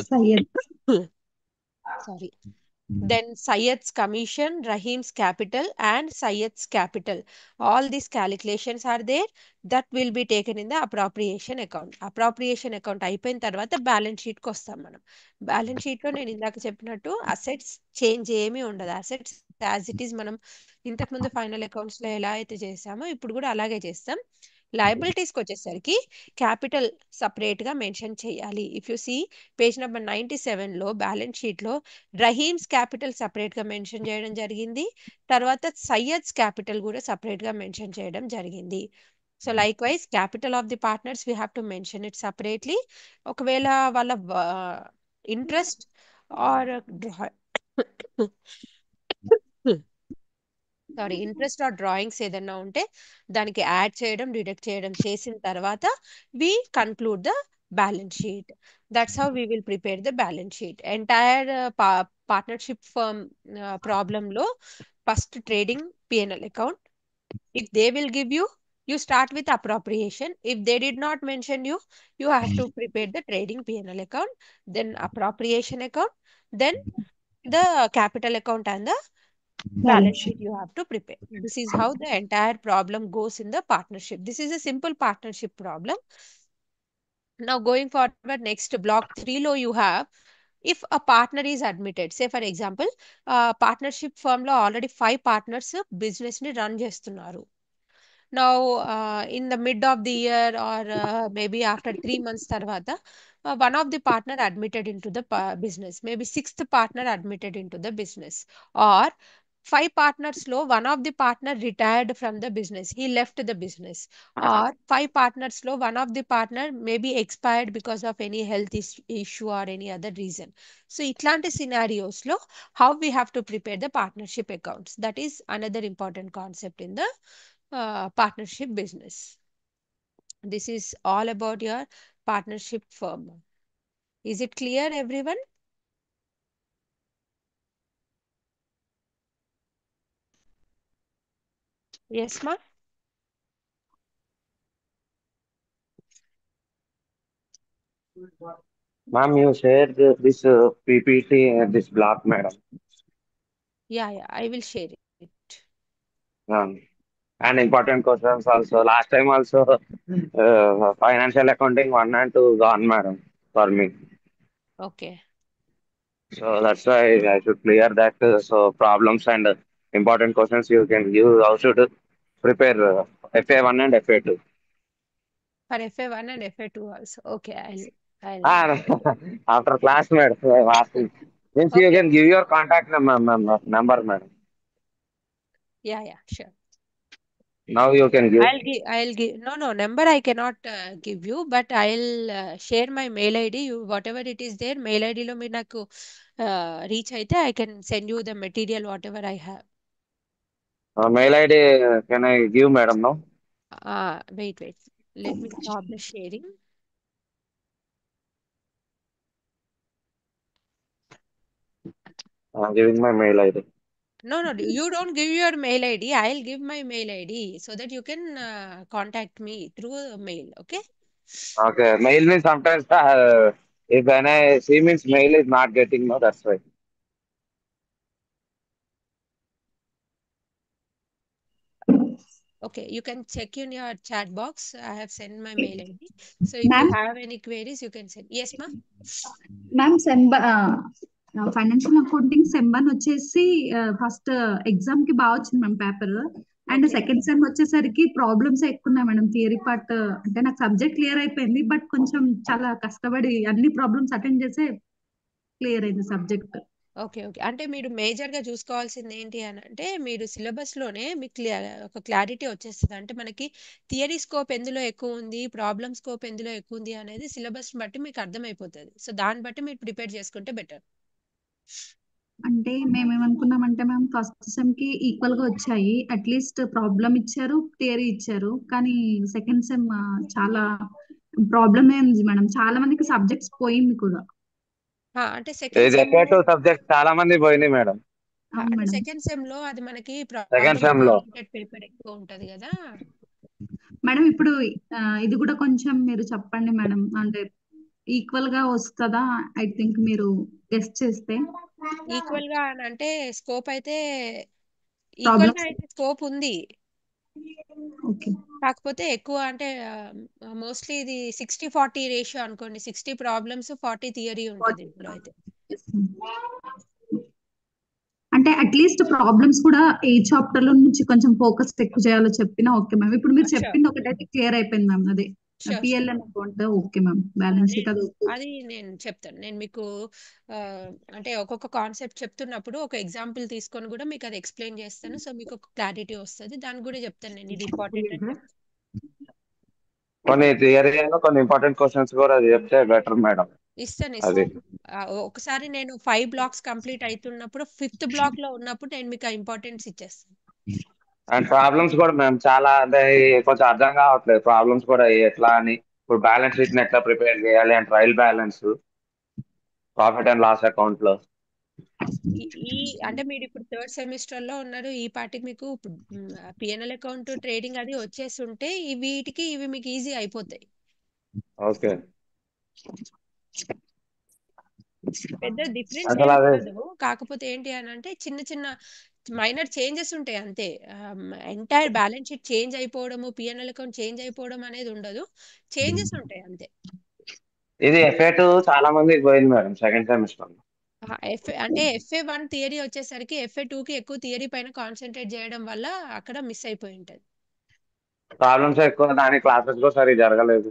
Syed. sorry, then Syed's commission, Rahim's capital, and Syed's capital. All these calculations are there that will be taken in the appropriation account. Appropriation account అయిపోయిన తర్వాత balance షీట్కి వస్తాం మనం. Balance షీట్లో నేను ఇందాక చెప్పినట్టు assets change ఏమీ ఉండదు. అసెట్స్ యాజ్ ఇట్ ఈస్ మనం ఇంతకుముందు ఫైనల్ అకౌంట్స్లో ఎలా అయితే చేసామో ఇప్పుడు కూడా అలాగే చేస్తాం. లయబిలిటీస్కి వచ్చేసరికి క్యాపిటల్ సపరేట్గా మెన్షన్ చేయాలి. If you see page number 97లో బ్యాలెన్స్ షీట్లో రహీమ్స్ క్యాపిటల్ సపరేట్గా మెన్షన్ చేయడం జరిగింది. తర్వాత సయ్యద్స్ క్యాపిటల్ కూడా సపరేట్గా మెన్షన్ చేయడం జరిగింది. So likewise capital of the partners we have to mention it separately. ఒకవేళ వాళ్ళ interest or sorry interest or drawings ఏదైనా ఉంటే దానికి యాడ్ చేయడం, డిడక్ట్ చేయడం చేసిన తర్వాత we conclude the balance sheet. That's how we will prepare the balance sheet. Entire partnership firm ప్రాబ్లంలో first trading P&L account. If they will give you, you start with appropriation. If they did not mention you, you have to prepare the trading P&L account, then appropriation account, then the capital account and the balance Balance sheet. sheet you have to prepare. This is how the entire problem goes in the partnership. This is a simple partnership problem. Now going forward, next block 3 lo you have, if a partner is admitted, say for example, partnership firm lo already 5 partners business ni run చేస్తున్నారు. Now in the mid of the year or maybe after 3 months tarvata, one of the partner admitted into the business, maybe sixth partner admitted into the business, or 5 partners lo one of the partner retired from the business, he left the business, or 5 partners lo one of the partner maybe expired because of any health issue or any other reason. So itlanti scenarios lo how we have to prepare the partnership accounts, that is another important concept in the partnership business. This is all about your partnership firm. Is it clear, everyone? Yes, ma? Ma'am, you shared this PPT and this block, madam. Yeah, I will share it. Um, and important questions also. Last time also, financial accounting 1 and 2 gone, madam, for me. Okay. So that's why I should clear that. So problems and important questions you can give. How should prepare FA1 and FA2. For FA1 and FA2 also. Okay, I'll Ah, after class, madam, I'm asking. Means you okay. can give your contact number, madam. Yeah, sure. Now you can give. I'll give, no, number I cannot give you, but I'll share my mail ID. You, whatever it is there, mail ID lo మీరు నాకు reach అయితే I can send you the material, whatever I have. Mail ID, can I give, madam, now? Wait. Let me stop the sharing. I'm giving my mail ID. No, you don't give your mail ID. I'll give my mail ID so that you can contact me through mail. Okay. Okay, mail means sometimes if when I see means mail is not getting, no, that's why. Okay, you can check in your chat box. I have sent my mail ID. So if you ma'am have any queries, you can send. Yes, ma. Ma'am financial accounting sem one వచ్చేసి first exam కి బాగా వచ్చింది ma'am paper. And Okay. Second sem వచ్చేసరికి problems ఎక్కువ ఉన్నాయి madam. Theory part అంటే నాకు subject clear అయిపోయింది, బట్ కొంచెం చాలా కష్టపడి అన్ని ప్రాబ్లమ్స్ అటెండ్ చేసే క్లియర్ అయింది సబ్జెక్ట్. ఓకే. అంటే మీరు మేజర్‌గా చూసుకోవాల్సింది ఏంటి అనంటే, మీరు సిలబస్‌లోనే మీకు ఒక క్లారిటీ వచ్చేస్తది. అంటే మనకి థియరీ స్కోప్ ఎందులో ఎక్కువుంది, ప్రాబ్లమ్ స్కోప్ ఎందులో ఎక్కువుంది అనేది సిలబస్‌ని బట్టి మీకు అర్థమైపోతది. సో, దాన్ని బట్టి మీరు ప్రిపేర్ చేసుకుంటే బెటర్. అంటే మేమేమనుకున్నామంటే మ్యామ్ ఫస్ట్ సెమ్ కి ఈక్వల్ గా వచ్చాయి. అట్లీస్ట్ ప్రాబ్లమ్ ఇచ్చారు, థియరీ ఇచ్చారు. కానీ సెకండ్ సెమ్ చాలా ప్రాబ్లమే ఉంది మేడం. చాలా మందికి సబ్జెక్ట్స్ పోయింది కూడా. అంటే సెకండ్ ఇది సెమ్‌లో ఎఫ్ఏ2 సబ్జెక్ట్ చాలా మంది పోయినాయి మేడం. అవును అంటే మేడం. సెకండ్ సెమ్‌లో అది మనకి సెకండ్ ప్రాబ్లమ్ సెమ్ లో. ఓరియెంటెడ్ పేపర్ ఎక్కువ ఉంటది గదా! మేడం ఇప్పుడు ఇది కూడా కొంచెం మీరు చెప్పండి మేడం. అంటే ఈక్వల్ గా వస్తదా? ఐ థింక్ మీరు గెస్ చేస్తే. ఈక్వల్‌గా అనంటే స్కోప్ అయితే ఈక్వల్‌గా ప్రాబ్లమ్స్. అయితే స్కోప్ ఉంది. ఓకే. కాకపోతే ఎక్కువ అంటే మోస్ట్‌లీ ఇది 60-40 రేషియో అనుకోండి. 60 ప్రాబ్లమ్స్, 40 థియరీ ఉంటది ఇందులో అయితే. అంటే అట్లీస్ట్ ప్రాబ్లమ్స్ కూడా ఏ చాప్టర్ లో నుంచి కొంచెం ఫోకస్ ఎక్కువ చేయాలో చెప్పినా ఓకే మ్యామ్. ఇప్పుడు మీరు షూర్. చెప్పింది ఒకటైతే క్లియర్ అయిపోయింది మ్యామ్. అదే sure. PLN account okay ma'am. Balance sheet అది ఓకే. అది నేను చెప్తాను. నేను మీకు అంటే ఒక్కొక్క కాన్సెప్ట్ చెప్తున్నప్పుడు ఒక ఎగ్జాంపుల్ తీసుకొని కూడా మీకు అది ఎక్స్‌ప్లెయిన్ చేస్తాను. సో, మీకు ఒక క్లారిటీ వస్తది. దానికి కూడా చెప్తాను నేను ఇది ఇంపార్టెంట్ అని చెప్తాను. కొన్ని థియరీ కొన్ని ఇంపార్టెంట్ క్వశ్చన్స్ కూడా చెప్తే బెటర్ మేడం. ఇస్తాను. అది ఒకసారి నేను 5 బ్లాక్స్ కంప్లీట్ అయితున్నప్పుడు, ఫిఫ్త్ బ్లాక్‌లో ఉన్నప్పుడు నేను మీకు ఆ ఇంపార్టెన్స్ ఇచ్చేస్తాను. అండ్ ప్రాబ్లమ్స్ కూడా మేము చాలా అంటే కొంచెం అర్థం కావట్లేదు ప్రాబ్లమ్స్ కూడా ఎట్లా అని. ఇప్పుడు బ్యాలెన్స్ షీట్ ని ఎట్లా ప్రిపేర్ చేయాలి and trial balance, profit and loss account లో. ఈ ఈ అంటే మీరిప్పుడు థర్డ్ సెమిస్టర్‌లో ఉన్నారు. ఈ పాటికి మీకు పీఎన్ఎల్ అకౌంట్, ట్రేడింగ్ అది వచ్చేసుంటే వీటికి ఇవి మీకు ఈజీ అయిపోతాయి. ఓకే. పెద్ద డిఫరెన్స్ అసలు ఏమి అదే ఉండదు. కాకపోతే ఏంటి అనంటే చిన్న చిన్న మైనర్ చేంజెస్ ఉంటాయి అంతే. ఎంటైర్ బ్యాలెన్స్ షీట్ చేంజ్ అయిపోవడము, పీఎన్ఎల్ అకౌంట్ చేంజ్ అయిపోవడం అనేది ఉండదు. చేంజెస్ ఉంటాయి అంతే. ఇది ఎఫ్ఏ2 చాలా మందికి పోయింది మేడం సెకండ్ సెమిస్టర్. అంటే ఎఫ్ఏ1 థియరీ వచ్చేసరికి ఎఫ్ఏ2కి ఎక్కువ థియరీ పైన కాన్సంట్రేట్ చేయడం వల్ల అక్కడ మిస్ అయిపోయి ఉంటది. ప్రాబ్లమ్స్ ఎక్కువ, దాని క్లాసెస్ కూడా సరిగ్గా జరగలేదు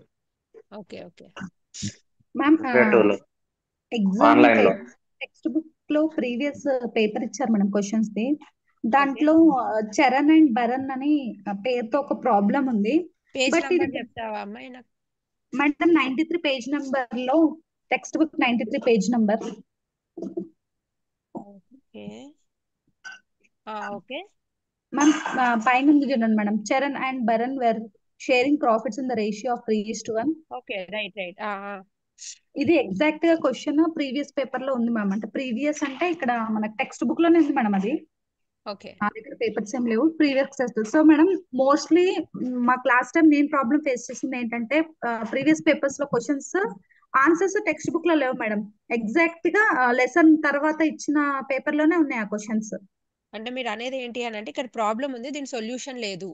ఓకే. మ్యామ్ ఎఫ్ఏ2లో ఎగ్జామ్ ఆన్లైన్ లో. టెక్స్ట్ బుక్ లో ప్రీవియస్ పేపర్ ఇచ్చారు మేడం క్వశ్చన్స్ ది. ఓకే. దాంట్లో చరణ్ అండ్ భరణ్ అని పేరుతో ఒక ప్రాబ్లం ఉంది. పేజ్ బట్ ఇది నంబర్ చెప్తావా అమ్మాయి నాకు? మేడం 93 పేజ్ నంబర్ లో, text book 93 page number. Okay. Okay. Ma'am పైన ఉంది చూడండి madam. Charan and Bharan were sharing profits in the ratio of 3:1. Okay. Right. ఇది ఎగ్జాక్ట్ గా క్వశ్చన్ ప్రీవియస్ పేపర్ లో ఉంది మ్యామ్. అంటే ప్రీవియస్ అంటే ఇక్కడ మన టెక్స్ట్ బుక్ లోనే ఉంది మేడం. అది ఓకే. నా దగ్గర పేపర్స్ ఏం లేవు, ప్రీవియస్. సో మేడం మోస్ట్లీ మా క్లాస్ టైం నేను ప్రాబ్లం ఫేస్ చేసింది ఏంటంటే ప్రీవియస్ పేపర్స్ లో క్వశ్చన్స్ ఆన్సర్స్ టెక్స్ట్ బుక్ లో లేవు మేడం. ఎగ్జాక్ట్ గా లెసన్ తర్వాత ఇచ్చిన పేపర్ లోనే ఉన్నాయి ఆ క్వశ్చన్స్. అంటే మీరు అనేది ఏంటి అని అంటే ఇక్కడ ప్రాబ్లం ఉంది, దీని సొల్యూషన్ లేదు.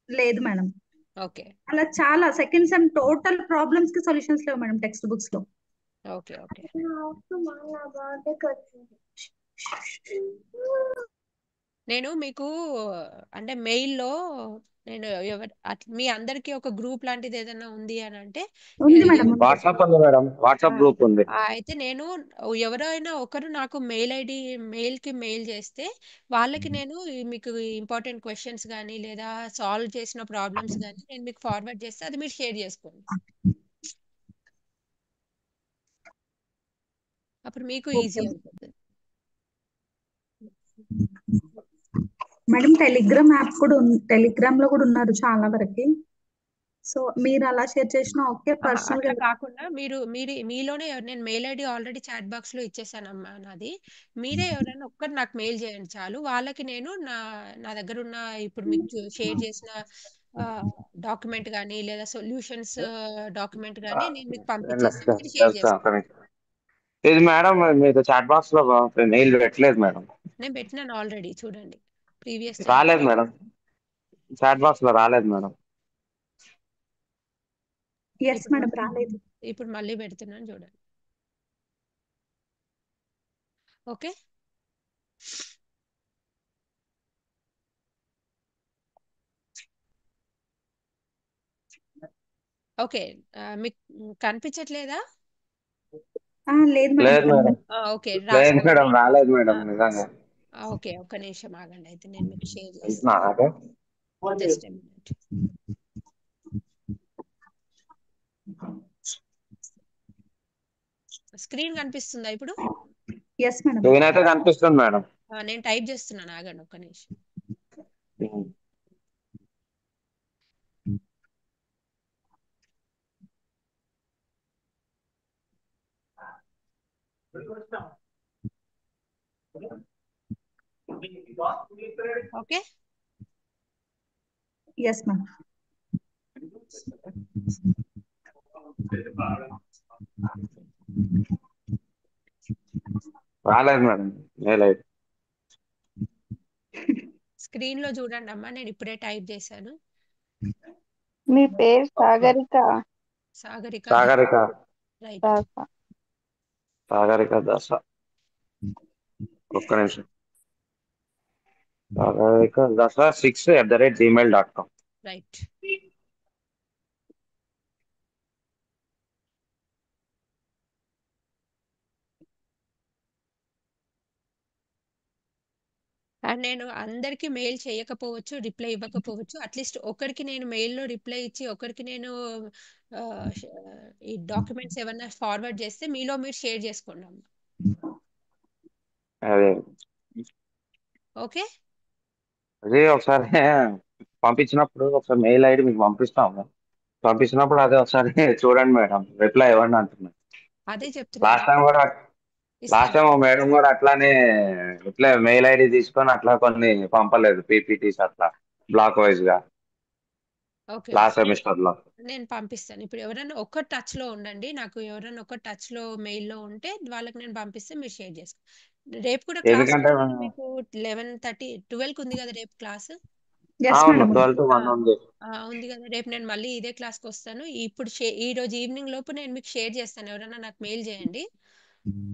లేదు మేడం. ఓకే. అలా చాలా సెకండ్ సెమ్ టోటల్ ప్రాబ్లమ్స్ కి సొల్యూషన్స్ లేవు మేడం టెక్స్ట్ బుక్స్ లో. ఓకే. నేను మీకు అంటే మెయిల్‌లో నేను మీ అందరికీ ఒక గ్రూప్ లాంటిది ఏదైనా ఉంది అని అంటే ఉంది మేడం, ఉంది. వాట్సాప్ ఉంది మేడం, ఆ! వాట్సాప్ గ్రూప్ ఉంది. అయితే నేను ఎవరైనా ఒకరు నాకు మెయిల్‌కి మెయిల్ చేస్తే వాళ్ళకి నేను మీకు ఇంపార్టెంట్ క్వెషన్స్ గాని లేదా సాల్వ్ చేసిన ప్రాబ్లమ్స్ గాని నేను మీకు ఫార్వర్డ్ చేస్తే అది మీరు షేర్ చేసుకోండి. అప్పుడు మీకు ఈజీ ఓకే అవుతుంది. మేడం. టెలిగ్రామ్ యాప్ కూడా ఉంది, టెలిగ్రామ్ లో కూడా ఉన్నారు చాలా వరకు. సో మీరు అలా షేర్ చేసినా ఓకే, పర్సనల్ గా అట్లా కాకుండా మీరు మీరు మీలోనే నేను mail ID already chat box లో ఇచ్చేసానమ్మా నాది. మీరే ఎవరైనా ఒక్కరు నాకు మెయిల్ చేయండి చాలు. వాళ్ళకి నేను నా దగ్గర ఉన్న ఇప్పుడు మీకు షేర్ చేసిన డాక్యుమెంట్ కానీ లేదా సొల్యూషన్స్ డాక్యుమెంట్ కానీ నేను మీకు పంపించేస్తే మీరు షేర్ చేసుకోండి. ఇది మేడం మీకు చాట్ బాక్స్ లో మెయిల్ పెట్టలేదు మేడం. నేను పెట్టినాను ఆల్రెడీ, చూడండి ప్రీవియస్ రాలేదు మేడం, చాట్ బాక్స్ లో రాలేదు మేడం. ఎస్ మేడం రాలేదు. ఇప్పుడు మళ్ళీ పెడుతున్నాను చూడండి. Okay, okay. మీకు కనిపించట్లేదా? లేదు లేదు మేడం. మేడం, ఓకే, లేదు రాసుకోండి. మేడం, రాలేదు మేడం నిజంగా. ఓకే, ఒక్క నిమిషం ఆగండి, అయితే నేను మీకు షేర్ అంటున్నా చేస్తాను. అదే. Just a minute. స్క్రీన్ కనిపిస్తుందా ఇప్పుడు? Yes madam. స్క్రీన్ అయితే కనిపిస్తుంది మేడం. నేను టైప్ చేస్తున్నాను, ఆగండి ఒక్క నిమిషం. Okay, yes madam. రాలేదు మేడం, లేదు. స్క్రీన్ లో చూడండి అమ్మా, నేను ఇప్పుడే టైప్ చేశాను. మీ పేరు సాగరిక సాగరిక సాగరిక రైట్. దాస. సాగరిక దశ. ఒక్క నిమిషం. సాగరిక దశ 6@gmail.com. రైట్. అండ్ నేను అందరికి మెయిల్ చేయకపోవచ్చు, రిప్లై ఇవ్వకపోవచ్చు. అట్లీస్ట్ ఒకరికి నేను మెయిల్లో రిప్లై ఇచ్చి ఒకరికి నేను ఆ, ష- ఈ డాక్యుమెంట్స్ ఏమన్నా ఫార్వర్డ్ చేస్తే మీలో మీరు షేర్ చేసుకోండి అమ్మా. అదే ఓకే, అదే ఒకసారి పంపించినప్పుడు ఒకసారి మెయిల్ ఐడి మీకు పంపిస్తాము. పంపించినప్పుడు అదే ఒకసారి చూడండి మేడం, రిప్లై ఇవ్వండి అంటున్నాను. అదే లాస్ట్ చెప్తున్నాను. టైం కూడా లాస్ట్ ఇస్తాను. టైం మేడం కూడా అట్లానే రిప్లై మెయిల్ ఐడి తీసుకొని అట్లా కొన్ని పంపలేదు, పీపీటీస్ అట్లా బ్లాక్ వైజ్ గా ఓకే, ఓకే, లాస్ట్ సెమిస్టర్ లో. నేను పంపిస్తాను. ఇప్పుడు ఎవరైనా ఒక్క టచ్ లో ఉండండి, నాకు ఎవరైనా ఒక్క టచ్ లో మెయిల్లో ఉంటే వాళ్ళకి నేను పంపిస్తే మీరు షేర్ చేసుకోండి. రేపు కూడా క్లాస్ ఎందుకంటే ఉంది కదా మీకు, 11:30 12కి ఉంది కదా రేపు క్లాస్? ఎస్ అవును, మేడం. 12 to 1 ఉంది. ఉంది కదా, రేపు నేను మళ్ళీ ఇదే క్లాస్కి వస్తాను. ఇప్పుడు ఈ రోజు ఈవినింగ్ లోపు నేను మీకు షేర్ చేస్తాను. ఎవరైనా నాకు మెయిల్ చేయండి.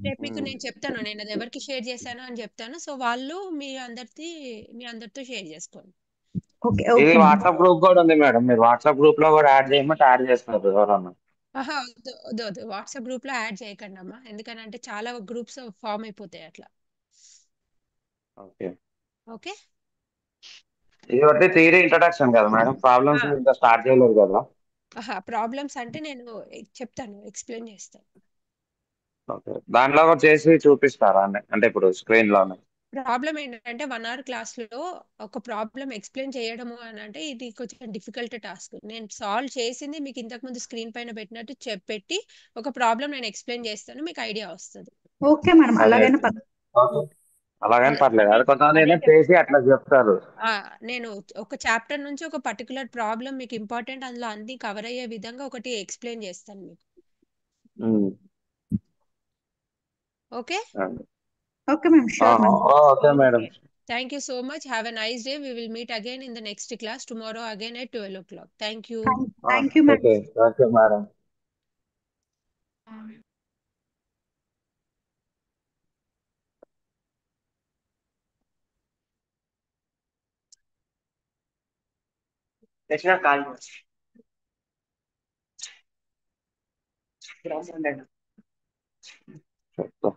రేపు మీకు నేను చెప్తాను, నేను అది ఎవరికి షేర్ చేశాను అని చెప్తాను. సో వాళ్ళు మీ అందరితో షేర్ చేసుకోండి. ఓకే ఇది ఓకే మేడం. వాట్సాప్ గ్రూప్ కూడా ఉంది మేడం, మీరు వాట్సాప్ గ్రూప్ లో కూడా యాడ్ చేయమంటే యాడ్ చేస్తున్నారు ఎవరన్నా. వద్దు వద్దు వద్దు, వాట్సాప్ గ్రూప్ లో యాడ్ చేయకండి అమ్మా, ఎందుకంటే చాలా గ్రూప్స్ ఫామ్ అయిపోతాయి అట్లా. ఓకే, ఓకే, ఇది ఒకటి థియరీ ఇంట్రడక్షన్ కదా మేడం, ప్రాబ్లమ్స్ ఇంకా స్టార్ట్ చేయలేదు కదా. ప్రాబ్లమ్స్ అంటే నేను చెప్తాను, ఎక్స్ప్లెయిన్ చేస్తాను. ఓకే, దాంట్లో కూడా చేసి చూపిస్తారా అంటే ఇప్పుడు స్క్రీన్ లోనే. ప్రాబ్లం ఏంటంటే 1 hour క్లాస్లో ఒక ప్రాబ్లం ఎక్స్ప్లెయిన్ చేయడము అని అంటే ఇది కొంచెం డిఫికల్ట్ టాస్క్. నేను సాల్వ్ చేసింది మీకు ఇంతకు ముందు స్క్రీన్ పైన పెట్టినట్టు పెట్టి ఒక ప్రాబ్లం నేను ఎక్స్ప్లెయిన్ చేస్తాను, మీకు ఐడియా వస్తుంది. ఓకే మేడం, అదే, అలాగైనా ఓకే, అలాగని పర్లేదు, అదే అది కొంతమంది అదే ఏంటంటే చేసి చెప్తాను. అట్లా చెప్తారు. నేను ఒక చాప్టర్ నుంచి ఒక పర్టికులర్ ప్రాబ్లం మీకు ఇంపార్టెంట్, అందులో అన్ని కవర్ అయ్యే విధంగా ఒకటి ఎక్స్ప్లెయిన్ చేస్తాను మీకు. Um. Okay, okay madam, sure madam. Okay madam. Thank you so much, have a nice day. We will meet again in the next class tomorrow again at 12 o'clock. Thank you. Thank you madam. Okay, okay madam. Next call చెప్తా.